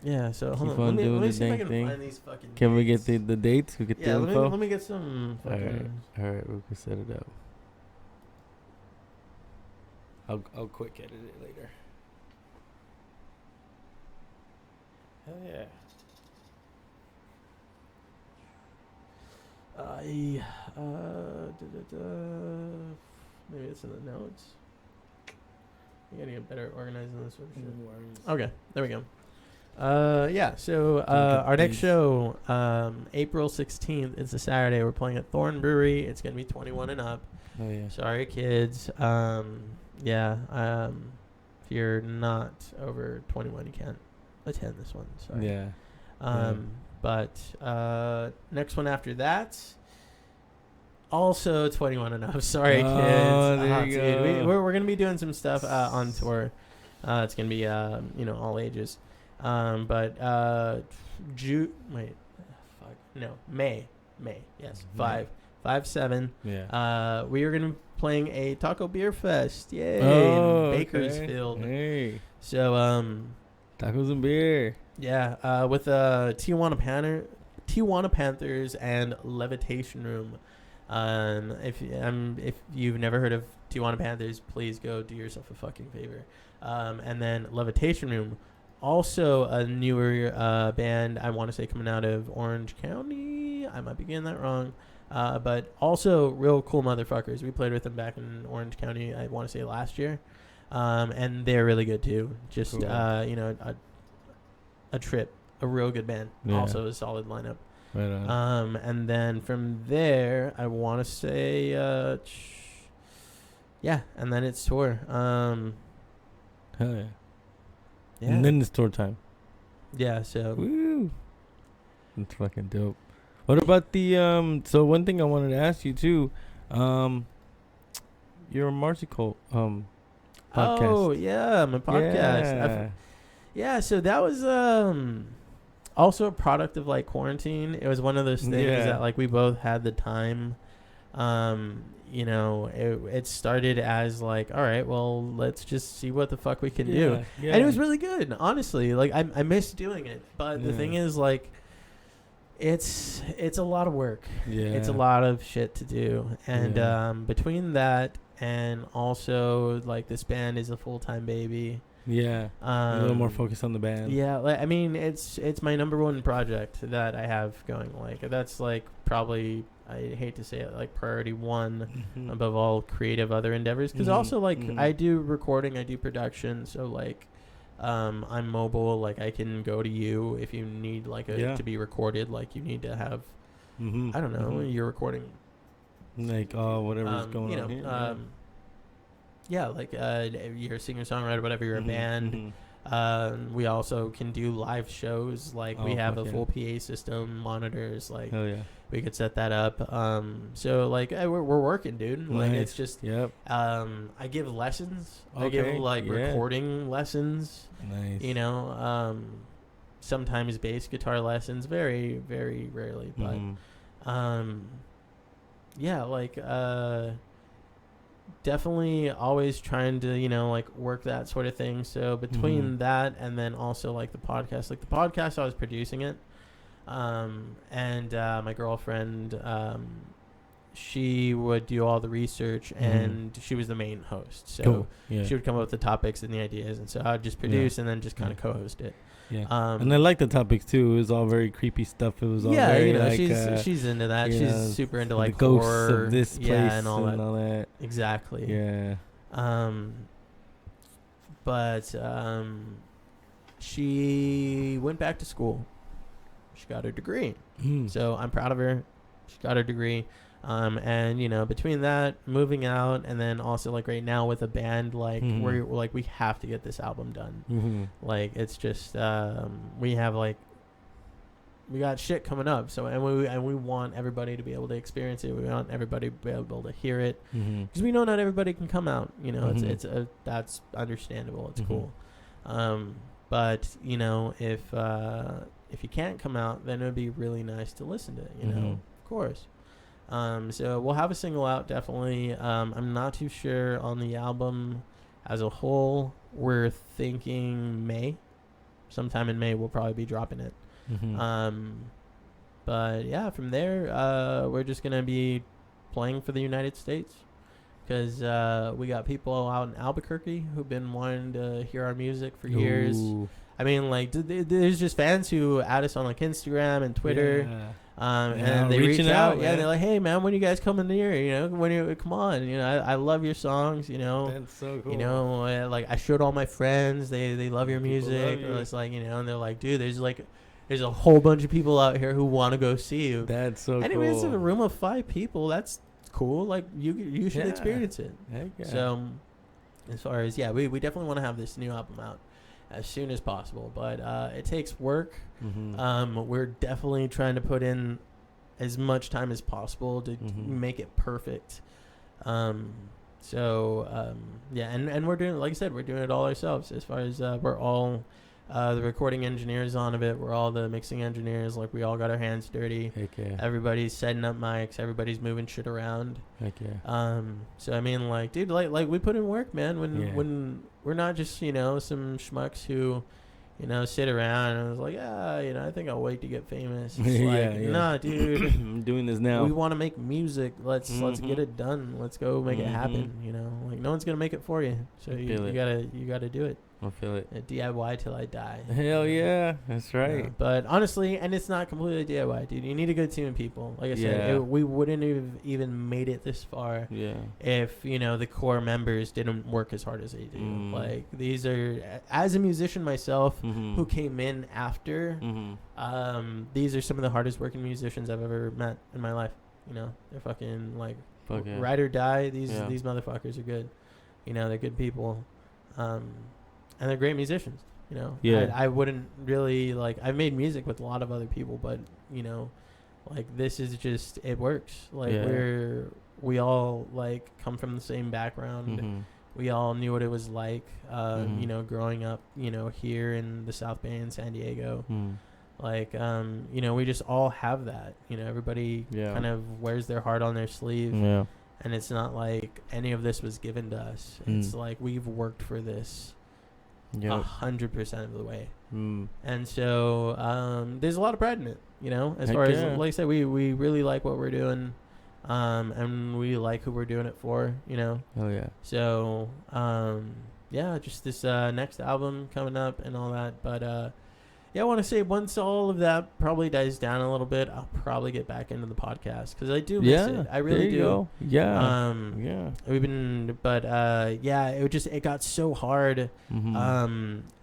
Yeah. So hold Keep on. on Let doing me the see if I dang can thing. find these fucking. Can we dates. get the dates? We get the info. Let me get some. Fucking All right, we can set it up. I'll quick edit it later. Hell yeah. Maybe it's in the notes. You gotta get better organized than this sort of shit. Okay, there we go. Yeah. So our next show, April 16th, it's a Saturday. We're playing at Thorn Brewery. It's gonna be 21 and up. Oh yeah. Sorry, kids. Yeah. If you're not over 21, you can't attend this one. Sorry. Yeah. But next one after that, also 21 and up. Sorry, kids. There you Dude, go. we're gonna be doing some stuff on tour. It's gonna be you know, all ages. May. Yes, May. 5/7. Yeah. We are gonna be playing a Taco Beer Fest. Yay! Oh, In okay. Bakersfield. Hey. So Tacos and beer. yeah, with Tijuana Panthers and Levitation Room. If you've never heard of Tijuana Panthers, please go do yourself a fucking favor. And then Levitation Room, also a newer band. I want to say coming out of Orange County. I might be getting that wrong. But also real cool motherfuckers. We played with them back in Orange County, I want to say last year. And they're really good too. Just Cool. you know, a trip, a real good band. Yeah. Also a solid lineup. Right on. And then from there, I want to say, yeah, and then it's tour. Hell yeah. Yeah. And then it's tour time. Yeah. So. Woo. That's fucking dope. What about the so one thing I wanted to ask you too, your Marsical podcast. Oh yeah, my podcast. Yeah. So that was also a product of like quarantine. It was one of those things that like we both had the time. You know, it started as like, all right, well, let's just see what the fuck we can do. Yeah. And it was really good, honestly. Like I missed doing it, but the thing is, like, it's a lot of work. Yeah. It's a lot of shit to do, and between that and also like this band is a full-time baby. Yeah. A little more focus on the band. Yeah, like, I mean, it's my number one project that I have going. Like that's like probably, I hate to say it, like priority one above all creative other endeavors. Because also like I do recording, I do production, so like I'm mobile. Like I can go to you if you need like to be recorded. Like you need to have I don't know, you're recording like whatever's going on here. Yeah, like you're a singer-songwriter, whatever, you're a band. We also can do live shows. Like we have a full PA system, monitors. Like hell yeah. we could set that up. So like we're working, dude. Like it's just I give lessons. I give like recording lessons. Nice. You know, sometimes bass guitar lessons, very, very rarely, but yeah, like definitely always trying to, you know, like work that sort of thing. So between that and then also like the podcast I was producing it. And my girlfriend, she would do all the research, and she was the main host. So Cool. Yeah. she would come up with the topics and the ideas, and so I would just produce and then just kind of co-host it. Yeah. And I like the topics too. It was all very creepy stuff. It was all Yeah, very you know, like she's into that. you She's know, super into the like ghosts horror, of this place and all that. that. Exactly. Yeah. But she went back to school. She got her degree. So I'm proud of her. She got her degree. And you know, between that, moving out, and then also like right now with a band, like we're like, we have to get this album done. Like it's just we have like, we got shit coming up. So and we want everybody to be able to experience it. We want everybody to be able to hear it, because we know not everybody can come out. You know, it's that's understandable. It's cool. But you know, if you can't come out, then it would be really nice to listen to it. You know, of course. So we'll have a single out, definitely. I'm not too sure on the album as a whole. We're thinking May. Sometime in May we'll probably be dropping it. But yeah, from there, we're just going to be playing for the United States, because we got people out in Albuquerque who've been wanting to hear our music for years. I mean, like, there's just fans who add us on like Instagram and Twitter. And they reach out, and they're like, "Hey, man, when you guys coming here? You know, when you come on? You know, I love your songs. You know, that's so cool. You know, like I showed all my friends. They love your music. Love you. It's like, you know, and they're like, dude, there's a whole bunch of people out here who want to go see you. That's so cool. Anyway, it's in a room of 5 people. That's cool. Like you should experience it. Heck yeah. So, as far as we definitely want to have this new album out as soon as possible, but it takes work. We're definitely trying to put in as much time as possible to make it perfect. So and we're doing, like I said, we're doing it all ourselves. As far as we're all the recording engineers on of it, we're all the mixing engineers. Like, we all got our hands dirty. Heck yeah. Everybody's setting up mics, everybody's moving shit around. Heck yeah. So I mean, like, dude, like we put in work, man. When we're not just, you know, some schmucks who, you know, sit around and was like, you know, I think I'll wait to get famous. It's nah, dude. I'm doing this now. We want to make music. Let's get it done. Let's go make it happen. You know, like, no one's gonna make it for you. So you gotta do it. I feel it. DIY till I die. Hell yeah, that's right. Yeah, but honestly, and it's not completely DIY, dude. You need a good team of people. Like I said, we wouldn't have even made it this far if, you know, the core members didn't work as hard as they do. Like, these are, as a musician myself, who came in after, these are some of the hardest working musicians I've ever met in my life. You know, they're fucking like ride or die. These motherfuckers are good. You know, they're good people. And they're great musicians, you know. I wouldn't really, like, I've made music with a lot of other people, but, you know, like, this is just, it works. Like, we all, like, come from the same background. We all knew what it was like, you know, growing up, you know, here in the South Bay in San Diego. Like, you know, we just all have that. You know, everybody kind of wears their heart on their sleeve. And it's not like any of this was given to us. It's like, we've worked for this 100% of the way. And so there's a lot of pride in it, you know, as far as, like I said, we really like what we're doing, and we like who we're doing it for, you know. So just this next album coming up and all that. But I want to say, once all of that probably dies down a little bit, I'll probably get back into the podcast, because I do miss it. I really do. We've been, but it got so hard,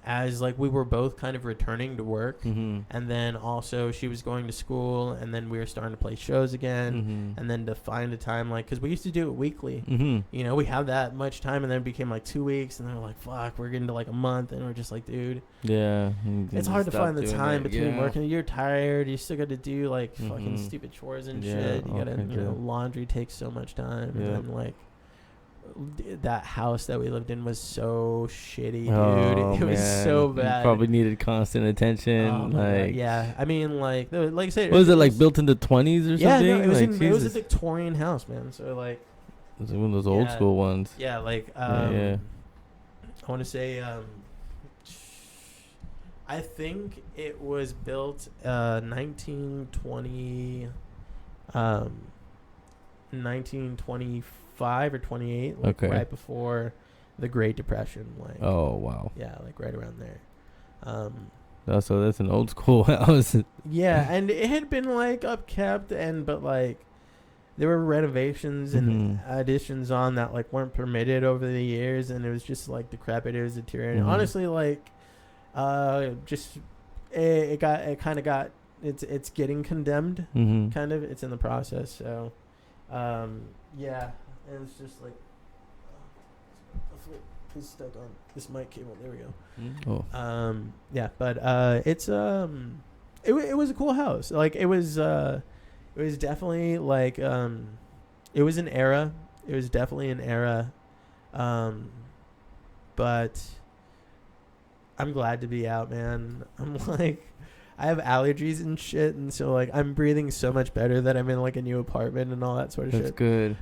as, like, we were both kind of returning to work, and then also she was going to school, and then we were starting to play shows again, and then to find a time, like, because we used to do it weekly, you know, we have that much time, and then it became like 2 weeks, and then we're like, fuck, we're getting to like a month, and we're just like, dude, it's hard to find the time between working. You're tired, you still got to do, like, fucking stupid chores and shit. You gotta, you know, laundry takes so much time, and then, like, that house that we lived in was so shitty, dude. It was so bad. You probably needed constant attention. I mean, like I said, was it like built in the 20s or something? No, it was a Victorian house, man. So, like, it was one of those old school ones. I want to say I think it was built 1925 or 28, like Okay. right before the Great Depression. Like, Oh wow. yeah, like right around there. Oh, so that's an old school house. Yeah, and it had been like upkept, but like there were renovations and additions on that like weren't permitted over the years, and it was just like decrepit. It was deteriorating. Honestly, like just it kind of got it's getting condemned. Kind of, it's in the process. So yeah, and it's just like is stuck on this mic cable. There we go. Yeah, but it's it was a cool house. Like it was definitely like it was an era. It was definitely an era. But I'm glad to be out, man. I'm like, I have allergies and shit, and so like I'm breathing so much better that I'm in like a new apartment and all that sort of shit. That's good.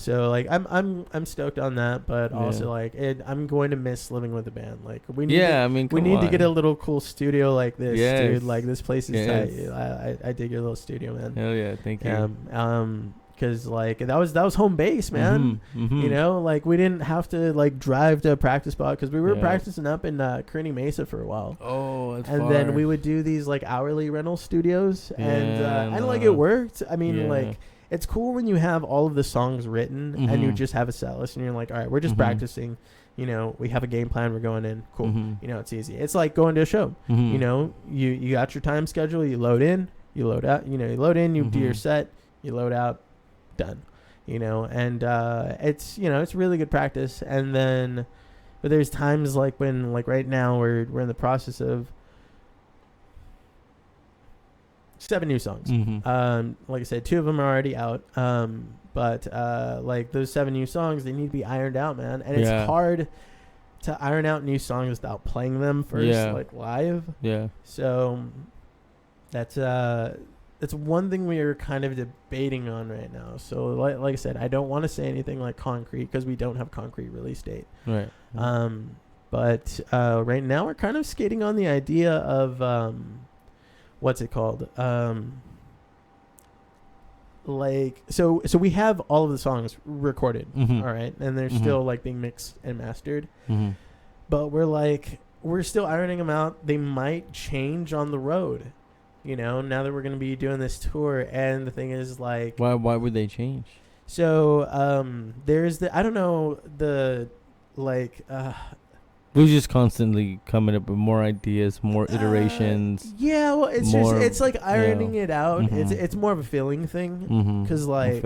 So like I'm stoked on that, but also like I'm going to miss living with a band. Like we need to get a little cool studio like this, dude. Like this place is tight. I dig your little studio, man. Hell yeah, thank you. Because like that was home base, man. You know, like we didn't have to like drive to a practice spot because we were practicing up in Kearney Mesa for a while. Oh, that's and far. Then we would do these like hourly rental studios, and like it worked. I mean, like it's cool when you have all of the songs written and you just have a set list and you're like, all right, we're just practicing. You know, we have a game plan. We're going in. Cool. You know, it's easy. It's like going to a show. You know, you got your time schedule. You load in. You load out. You know, you load in. You do your set. You load out. Done. You know, and it's, you know, it's really good practice. And then but there's times like when like right now we're in the process of 7 new songs. Like I said, 2 of them are already out, but like those 7 new songs, they need to be ironed out, man. And it's hard to iron out new songs without playing them first, like live. So that's one thing we are kind of debating on right now. So like I said, I don't want to say anything like concrete because we don't have concrete release date. Right. But right now we're kind of skating on the idea of what's it called? Like so we have all of the songs recorded, all right, and they're still like being mixed and mastered. But we're still ironing them out. They might change on the road. You know, now that we're going to be doing this tour, and the thing is, like... Why would they change? So, there's the... I don't know, the, like... We're just constantly coming up with more ideas, more iterations. Yeah, well, it's it's like ironing it out. It's more of a feeling thing. Because, like,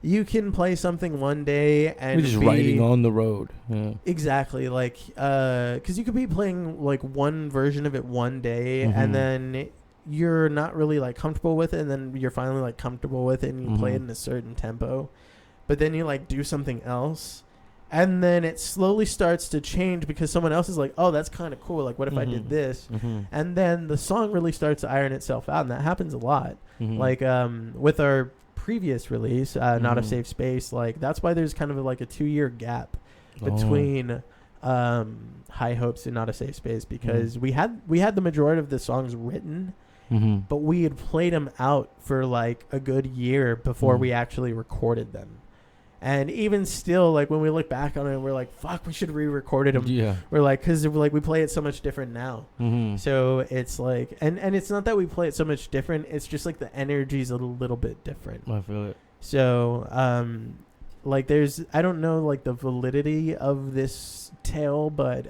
you can play something one day and we're just riding on the road. Yeah. Exactly. Like, because you could be playing, like, one version of it one day, and then... you're not really like comfortable with it, and then you're finally like comfortable with it and you play it in a certain tempo, but then you like do something else and then it slowly starts to change because someone else is like, oh, that's kind of cool, like what if I did this, and then the song really starts to iron itself out, and that happens a lot. Like with our previous release, Not a Safe Space, like that's why there's kind of like a 2-year gap between High Hopes and Not a Safe Space, because we had the majority of the songs written, but we had played them out for like a good year before we actually recorded them. And even still, like when we look back on it, we're like, fuck, we should re-recorded them. Yeah. We're like, because like we play it so much different now. So it's like, and it's not that we play it so much different. It's just like the energy's a little bit different. I feel it. So, like there's, I don't know like the validity of this tale, but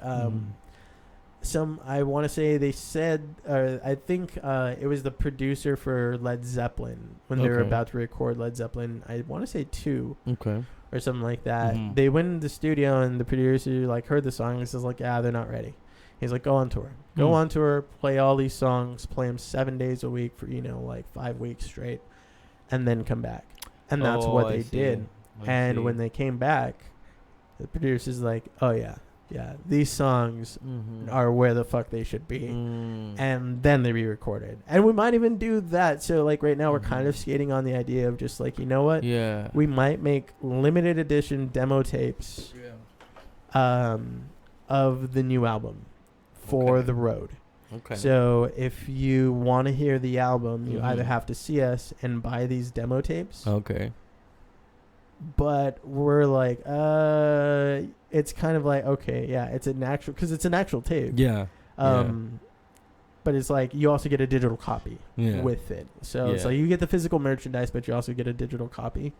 I want to say they said, I think it was the producer for Led Zeppelin when they were about to record Led Zeppelin. I want to say 2, or something like that. They went in the studio and the producer like heard the song and says like, yeah, they're not ready. He's like, go on tour, play all these songs, play them 7 days a week for, you know, like 5 weeks straight, and then come back. And that's what they did. And when they came back, the producer's like, oh yeah, these songs are where the fuck they should be. And then they re-recorded. And we might even do that. So like right now we're kind of skating on the idea of just like, you know what? Yeah. We might make limited edition demo tapes of the new album for the road. Okay. So if you want to hear the album, you either Mhm. have to see us and buy these demo tapes. Okay. But we're like, it's kind of like, okay, yeah, it's an actual, because it's an actual tape. Yeah. But it's like you also get a digital copy Yeah. with it. So it's Yeah. like you get the physical merchandise, but you also get a digital copy.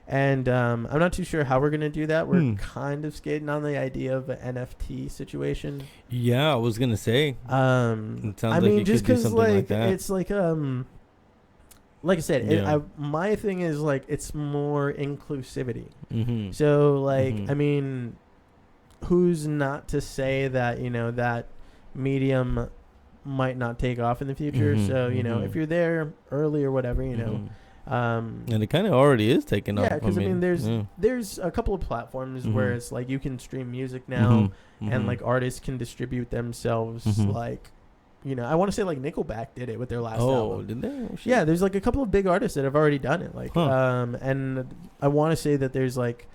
And I'm not too sure how we're going to do that. We're kind of skating on the idea of an NFT situation. Yeah, I was gonna say. It sounds I like mean, you just could do because something like like that. it's like I said, Yeah. my thing is like it's more inclusivity. Mm-hmm. So like Mhm. I mean, who's not to say that that medium might not take off in the future? Mhm, So mhm. if you're there early or whatever, Mhm. And it kind of already is taking off. yeah, because I mean, yeah. there's a couple of platforms where Mhm. it's like you can stream music now, Mhm, and mhm. like artists can distribute themselves. Mhm. Like, I want to say like Nickelback did it with their last Oh, album. did they? Oh, shit. Yeah, there's like a couple of big artists that have already done it. Like, and I want to say that there's like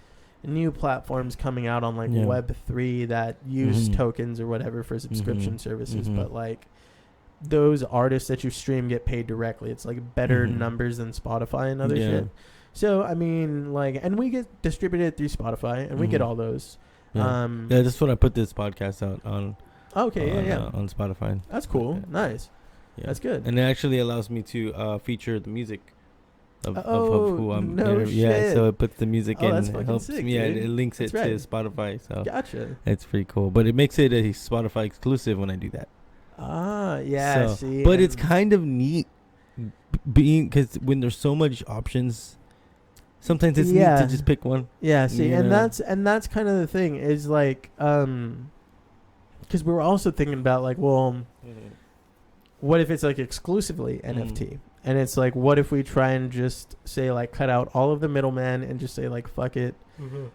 new platforms coming out on like Yeah. Web3 that use Mhm. tokens or whatever for subscription Mhm. services, Mhm. but like those artists that you stream get paid directly. It's like better Mhm. numbers than Spotify and other Yeah. shit. So I mean, like, and we get distributed through Spotify, and we get Mhm. all those. Yeah. Yeah, that's what I put this podcast out on. Okay, yeah. On Spotify. That's cool. Yeah. Nice. Yeah. That's good. And it actually allows me to feature the music of who I'm. no Yeah, shit. so it puts the music Oh, in. that's It fucking helps sick, me. Yeah, dude. it links That's it right. to Spotify. So Gotcha. it's pretty cool. But it makes it a Spotify exclusive when I do that. Ah, yeah. So- See, But it's and- kind of neat being, because when there's so much options, sometimes it's neat Yeah. to just pick one. Yeah, see, you and know. that's kind of the thing is like, because we were also thinking about like, well, what if it's like exclusively NFT? And it's like, what if we try and just say like cut out all of the middlemen and just say like fuck it,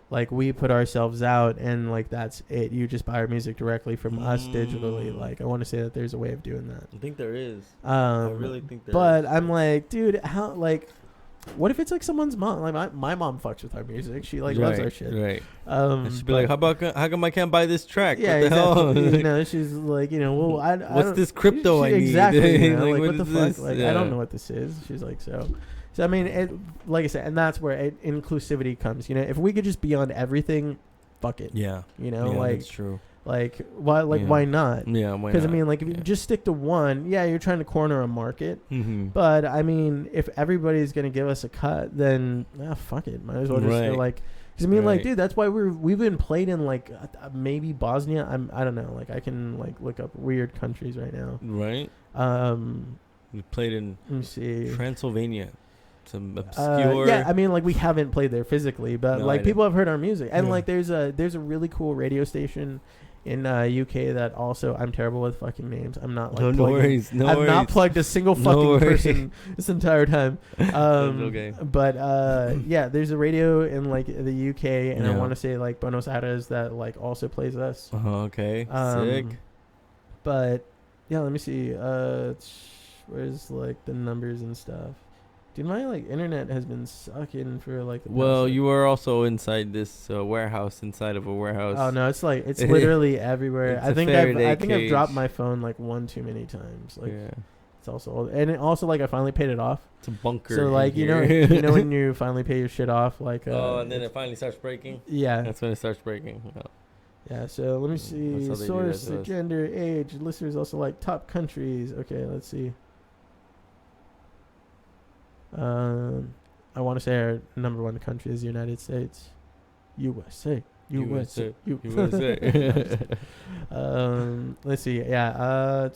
like we put ourselves out and like that's it. You just buy our music directly from us digitally. Like I want to say that there's a way of doing that. I think there is. I really think there is. But I'm like, dude, how like. What if it's like someone's mom? Like my mom fucks with our music. She like loves our shit. Right. And she'd be like, how come I can't buy this track? Yeah, what the exactly. hell? She's like, well, I What's don't, this crypto I need? exactly. Like, what is the fuck? this? Like, Yeah. I don't know what this is. She's like, so I mean, it, like I said, and that's where inclusivity comes. If we could just be on everything, fuck it. Yeah. Yeah, like that's true. like why Yeah. not? Yeah, why not? Because I mean, like if you just stick to one, yeah, you're trying to corner a market. Mm-hmm. But I mean, if everybody's gonna give us a cut, then fuck it. Might as well just like. Because I mean, like, dude, that's why we've been played in like maybe Bosnia. I don't know. Like, I can like look up weird countries right now. Right. We played in Let me see. Transylvania. Some obscure. Yeah, I mean, like we haven't played there physically, but No, like I people have heard our music, and Yeah. like there's a really cool radio station in UK that also I'm terrible with fucking names. I'm not like No plugging- worries. No I've worries. not plugged a single No fucking worries. person this entire time. okay. But yeah, there's a radio in like the UK, and I Yeah. want to say like Buenos Aires that like also plays us. Okay. Sick. But yeah, let me see. Where's like the numbers and stuff? Dude, my like internet has been sucking for like. The Well, past, you were also inside this warehouse, inside of a warehouse. Oh no, it's like it's literally everywhere. It's I a think Faraday I've dropped cage. my phone like one too many times. Like Yeah. it's also old. And it also like I finally paid it off. It's a bunker. So like in you know here. when you finally pay your shit off like. Oh, and then it finally starts breaking. Yeah. That's when it starts breaking. Oh. Yeah, so let me That's see. how they do Source, that to us. gender, age. Listeners also like top countries. Okay, let's see. I want to say our number one country is the United States. USA. USA. USA. Let's see. Yeah.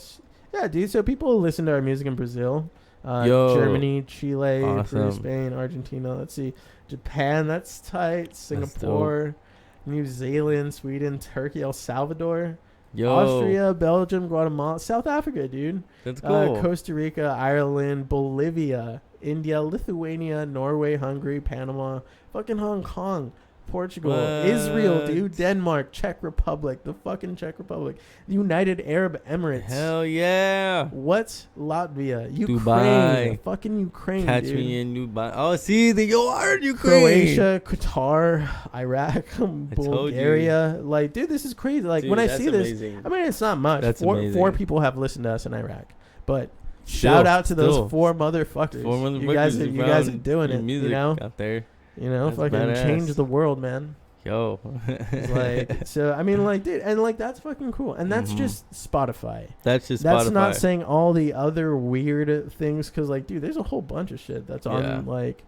Yeah, dude. So people listen to our music in Brazil, Yo. Germany, Chile, Peru, Awesome. Spain, Argentina. Let's see. Japan. That's tight. dope. Singapore. New Zealand, Sweden, Turkey, El Salvador, Yo. Austria, Belgium, Guatemala, South Africa, dude. That's cool. Costa Rica, Ireland, Bolivia, India, Lithuania, Norway, Hungary, Panama, fucking Hong Kong, Portugal, What? Israel, dude, Denmark, Czech Republic, the fucking Czech Republic, United Arab Emirates. Hell yeah. What's Latvia? Ukraine. Dubai. Fucking Ukraine, Catch dude. me in Dubai. Oh, see, you are in Ukraine. Croatia, Qatar, Iraq, Bulgaria. Like, dude, this is crazy. Like, Dude, when I that's see this, amazing. I mean, it's not much. That's Four amazing. people have listened to us in Iraq, but Still, shout out to those still. four motherfuckers. Four You guys are found doing your it. music You know, out there. That's fucking badass. change the world, man. Yo. It's like, so I mean, like, dude, and like that's fucking cool, and that's Mhm. just Spotify. That's just That's Spotify. not saying all the other weird things, because like, dude, there's a whole bunch of shit that's Yeah. on like,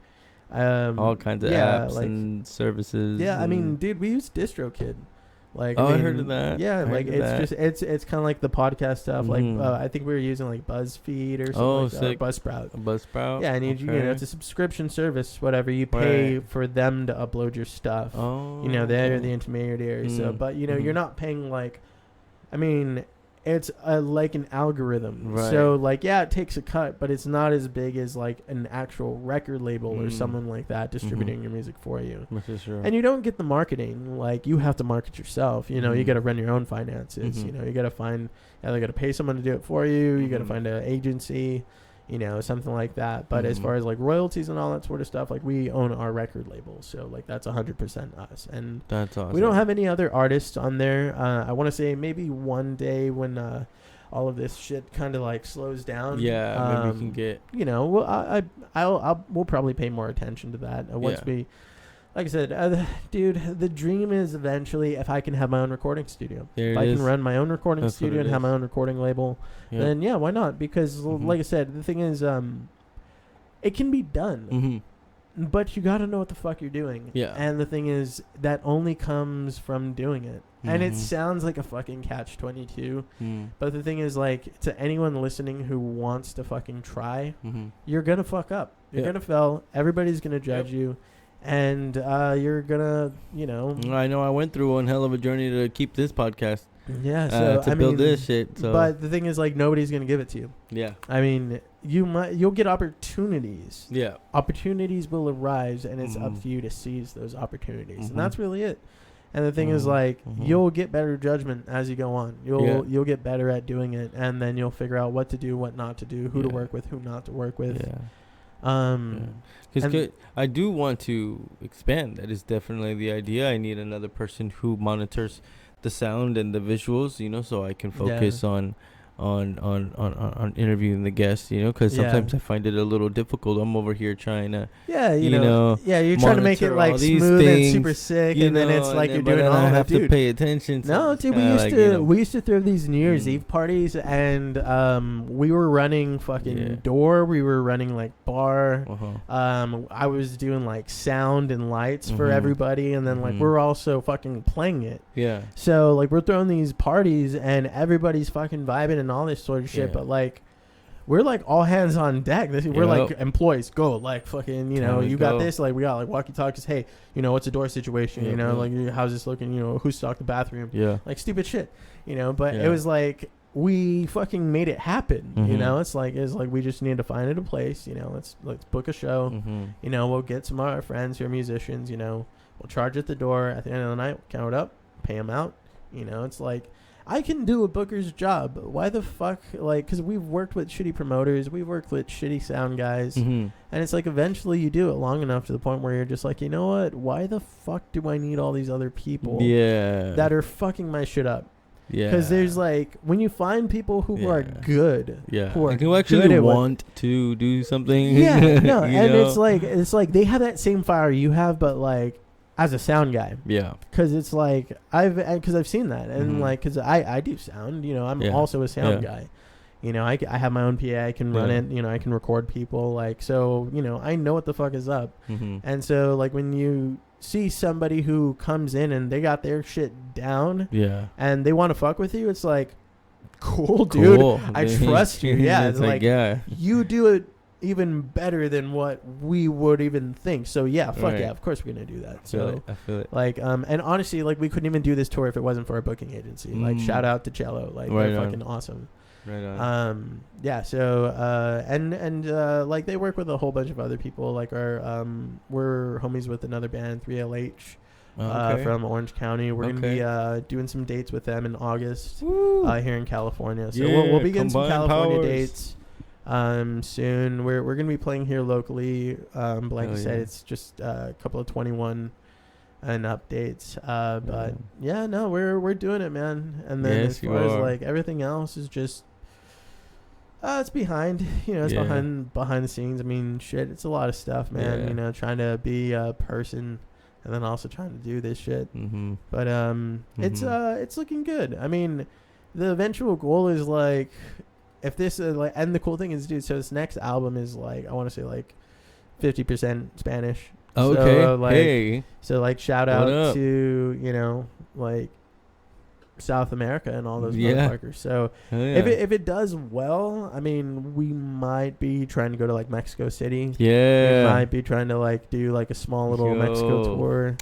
all kinds of yeah, apps like, and services. yeah. I mean, and- dude, we use DistroKid. Like, Oh, I mean, heard of that. Yeah, I heard like of it's that. just it's kind of like the podcast stuff. Mhm. Like I think we were using like BuzzFeed or something Oh, like that, sick. or Buzzsprout. a Buzzsprout. Yeah, and you know, Okay. it's a subscription service. Whatever you pay Right. for them to upload your stuff. Oh. You know, they're the intermediary. So, Mm. but you know, Mhm. you're not paying like, I mean, it's like an algorithm. Right. So like, yeah, it takes a cut, but it's not as big as like an actual record label or Mm. someone like that distributing your music for you. Which is true. And you don't get the marketing. Like, you have to market yourself. You know, you Mhm. got to run your own finances. Mhm. You know, you got to find, either got to pay someone to do it for you. You got to Mhm. find an agency, you know, something like that. But as Mhm. far as like royalties and all that sort of stuff, like, we own our record label. So like, that's 100% us. And That's awesome. we don't have any other artists on there. I want to say maybe one day when all of this shit kind of like slows down. Yeah, maybe we can get. You know, well, we'll probably pay more attention to that once Yeah. we. Like I said, dude, the dream is eventually if I can have my own recording studio. There If it I is. can run my own recording That's what studio it and have is. my own recording label, Yeah. then yeah, why not? Because Mhm. like I said, the thing is, it can be done, Mm-hmm. but you got to know what the fuck you're doing. Yeah. And the thing is, that only comes from doing it. And it Mhm. sounds like a fucking catch-22. Mm. But the thing is, like, to anyone listening who wants to fucking try, Mm-hmm. you're gonna fuck up. You're Yeah. gonna fail. Everybody's gonna judge you, and you're gonna, you know, I know I went through one hell of a journey to keep this podcast. yeah. So To I build mean, this shit. So but the thing is, like, nobody's gonna give it to you. yeah. I mean, you'll get opportunities. Yeah. Opportunities will arise, and it's up Mhm. to you to seize those opportunities, Mhm. and that's really it. And the thing is, Mhm. like, Mhm. you'll get better judgment as you go on. Yeah. You'll get better at doing it, and then you'll figure out what to do, what not to do, who to Yeah. work with, who not to work with. Yeah. And- Because I do want to expand. That is definitely the idea. I need another person who monitors the sound and the visuals, you know, so I can focus on interviewing the guests, you know, because Yeah. sometimes I find it a little difficult. I'm over here trying to, Yeah, you you know, know, yeah, you're trying to make it monitor like all these smooth and super things, sick, you and then know, it's like and you're then- doing but then all I that, have dude. to pay attention. So No, it's dude, we kinda used like, to you know, we used to throw these New Year's Mm. Eve parties, and we were running fucking Yeah. door, we were running like bar. uh-huh. I was doing like sound and lights for Mhm. everybody, and then like Mhm. we're also fucking playing it. Yeah. So like we're throwing these parties, and everybody's fucking vibing and all this sort of shit, Yeah. but like. We're like all hands on deck. We're like Yep. employees. Go, like, fucking, you know, Time to you got go. this. Like, we got like walkie talkies. Hey, you know, what's a door situation? You Yep, know, yep. like, how's this looking? You know, who stocked the bathroom? Yeah. Like, stupid shit, you know. But Yeah. it was like we fucking made it happen. You Mhm. know, it's like we just need to find it a place. You know, let's book a show. Mm-hmm. You know, we'll get some of our friends who are musicians. You know, we'll charge at the door at the end of the night. Count it up, pay them out. You know, it's like. I can do a booker's job. Why the fuck? Like, because we've worked with shitty promoters. We've worked with shitty sound guys. Mm-hmm. And it's like eventually you do it long enough to the point where you're just like, you know what? Why the fuck do I need all these other people Yeah. that are fucking my shit up? Yeah. Because there's like, when you find people who are Yeah. good, Yeah. who are and who good actually at what- want to do something. Yeah, no, you and know? it's like they have that same fire you have, but like as a sound guy. Yeah. Because it's like I've seen that, and Mhm. like because I do sound, you know, I'm Yeah. also a sound Yeah. guy. You know, I have my own PA, I can run Yeah. it, you know, I can record people, like, so, you know, I know what the fuck is up. Mm-hmm. And so like when you see somebody who comes in and they got their shit down Yeah. and they want to fuck with you, it's like, cool, dude. Cool. I trust you. Yeah, It's like, yeah. you do it even better than what we would even think. So yeah, fuck Right. yeah, of course we're gonna do that. I feel So it. I feel it. like and honestly, like we couldn't even do this tour if it wasn't for our booking agency. Like Mm. shout out to Cello, like Right they're on. fucking awesome. Right on. Yeah, so and like they work with a whole bunch of other people. Like we're homies with another band, 3LH. from Orange County. We're gonna be doing some dates with them in August here in California. So we'll be getting some California dates soon. We're gonna be playing here locally. Like I said, it's just a couple of 21 and updates. But yeah, no, we're doing it, man. And then as far as like everything else is just it's behind, it's behind the scenes. I mean, shit, it's a lot of stuff, man. Trying to be a person and then also trying to do this shit. But it's looking good. I mean, the eventual goal is like, if this like, and the cool thing is, dude, so this next album is like, I want to say like 50% Spanish. Okay. So like shout out to like South America and all those motherfuckers. So if it does well, I mean, we might be trying to go to like Mexico City. We might be trying to like do like a small little Mexico tour.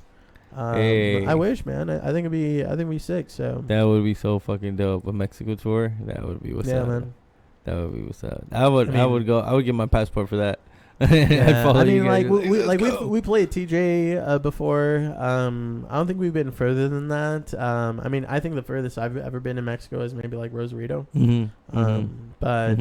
I wish, man. I think it'd be sick. So that would be so fucking dope. A Mexico tour. That would be what's up. Man. That would be what's up. I would go. I would get my passport for that. I mean, like we played TJ before. I don't think we've been further than that. I mean, I think the furthest I've ever been in Mexico is maybe like Rosarito. But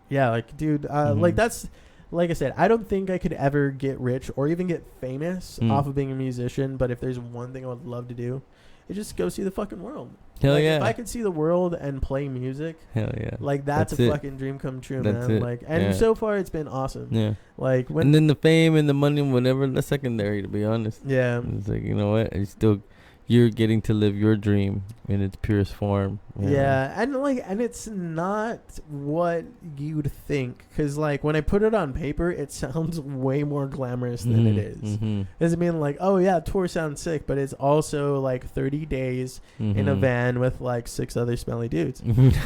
yeah, like, dude, like that's, like I said, I don't think I could ever get rich or even get famous off of being a musician. But if there's one thing I would love to do, it's just go see the fucking world. Hell yeah! If I could see the world and play music, hell yeah! Like that's a fucking dream come true, man. Like, and so far it's been awesome. Yeah. Like and then the fame and the money and whatever, that's secondary, to be honest. Yeah. It's like, you know what? You're getting to live your dream in its purest form. Yeah, and it's not what you'd think, because like when I put it on paper, it sounds way more glamorous than it is. Doesn't mean like, oh yeah, tour sounds sick, but it's also like 30 days in a van with like 6 other smelly dudes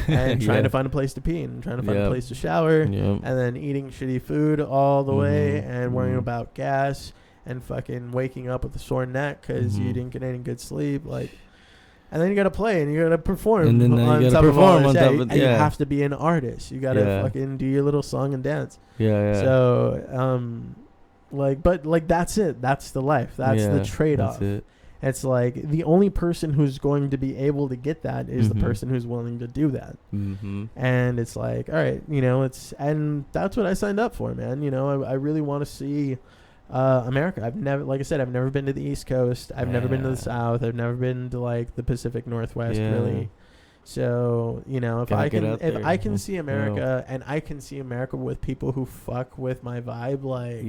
and trying to find a place to pee and trying to find a place to shower and then eating shitty food all the way and worrying about gas and fucking waking up with a sore neck because you didn't get any good sleep, like, and then you gotta play and you gotta perform, and then you gotta perform on top of it. You have to be an artist. You gotta fucking do your little song and dance. So, like, but like that's it. That's the life. That's the trade-off. That's it. It's like the only person who's going to be able to get that is the person who's willing to do that. And it's like, all right, and that's what I signed up for, man. I really want to see America. I've never been to the East Coast. I've never been to the South. I've never been to like the Pacific Northwest, really. So, if I can see America and I can see America with people who fuck with my vibe, like,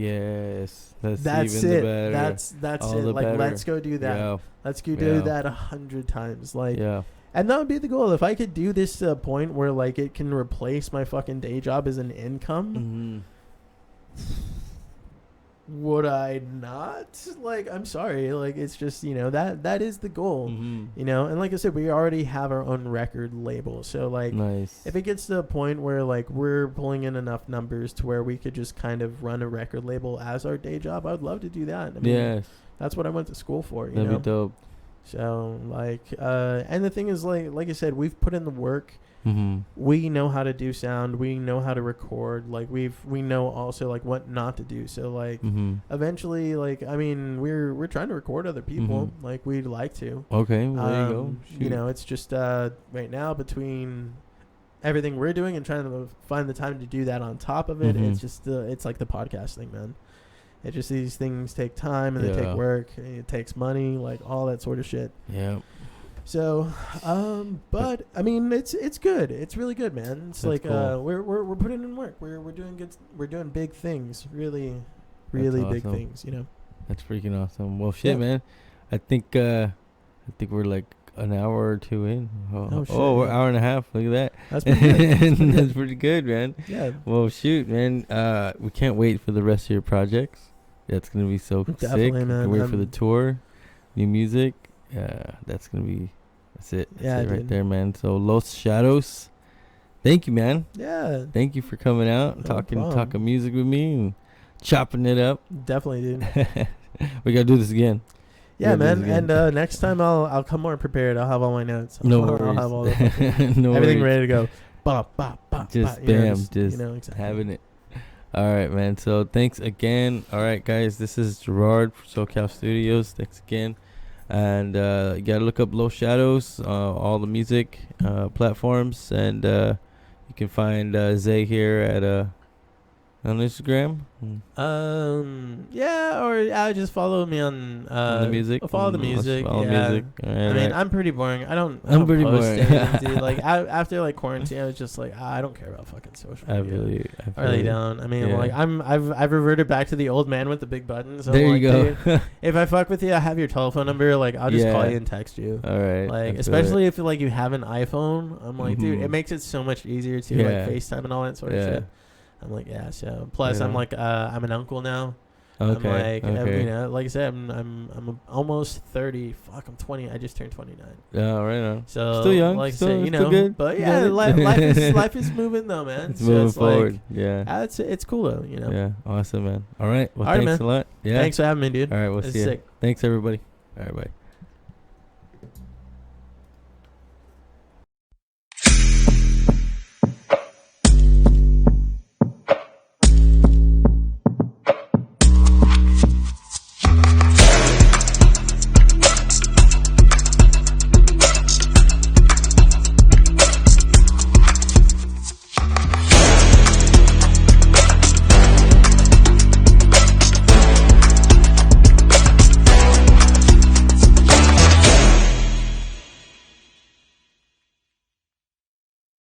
that's even it. The better. That's all it. Like, better. Let's go do that. Yeah. Let's go do that 100 times. Like, and that would be the goal. If I could do this to a point where like it can replace my fucking day job as an income. Would I not? Like, I'm sorry. Like, it's just, that is the goal, and like I said, we already have our own record label. So like, if it gets to a point where like we're pulling in enough numbers to where we could just kind of run a record label as our day job, I'd love to do that. I mean, that's what I went to school for, That'd be dope. So like, and the thing is, like I said, we've put in the work. We know how to do sound. We know how to record. Like we know also like what not to do. So like eventually, like, I mean, we're trying to record other people. Like we'd like to. Okay, well, there you go. It's just right now between everything we're doing and trying to find the time to do that on top of it. It's just it's like the podcast thing, man. It just, these things take time and they take work. And it takes money, like all that sort of shit. Yeah. So, but I mean, it's good. It's really good, man. It's like cool. We're putting in work. We're doing good. We're doing big things. Really big things. That's freaking awesome. Well, shit, man. I think we're like an hour or two in. We're an hour and a half. Look at that. That's pretty good. That's pretty good, man. Yeah. Well, shoot, man. We can't wait for the rest of your projects. That's gonna be so sick. Man. Wait for the tour, new music. That's it. That's it right there, man. So Los Shadows, thank you, man. Yeah. Thank you for coming out and talking music with me and chopping it up. Definitely, dude. We gotta do this again. Yeah, man. And next time I'll come more prepared. I'll have all my notes. I'll have all the everything ready to go. Just bam, just having it. All right, man. So thanks again. All right, guys. This is Gerard from Socal Studios. Thanks again. And you gotta look up Low Shadows, all the music platforms, and you can find Zay here at on Instagram. Yeah, or just follow me on The music. follow the music. Follow Yeah. music. All right, I mean, right. I'm pretty boring. I don't pretty post boring. anything, dude. Like after like quarantine, I was just like, I don't care about fucking social I media. I really really don't. I mean, Yeah. like I've reverted back to the old man with the big buttons. So There I'm you like, go. dude, if I fuck with you, I have your telephone number. Like I'll just call Yeah. you and text you. All right. Like especially if like you have an iPhone, I'm like, dude, Mhm. it makes it so much easier to Yeah. like FaceTime and all that sort of Yeah. shit. I'm like, yeah. So plus, Yeah. I'm like, I'm an uncle now. Okay. I'm like, okay. you know, like I said, I'm almost 30. Fuck, I'm 20. I just turned 29. Yeah. Right on. So Still young, like I still- say, you still know, good. but You yeah, got it. life is moving though, man. It's moving like, forward. Yeah. it's cool though, you know. Yeah. Awesome, man. All right. Well, All right, thanks man. a lot. Yeah. Thanks for having me, dude. All right. We'll It's see you. sick. Thanks, everybody. All right. Bye.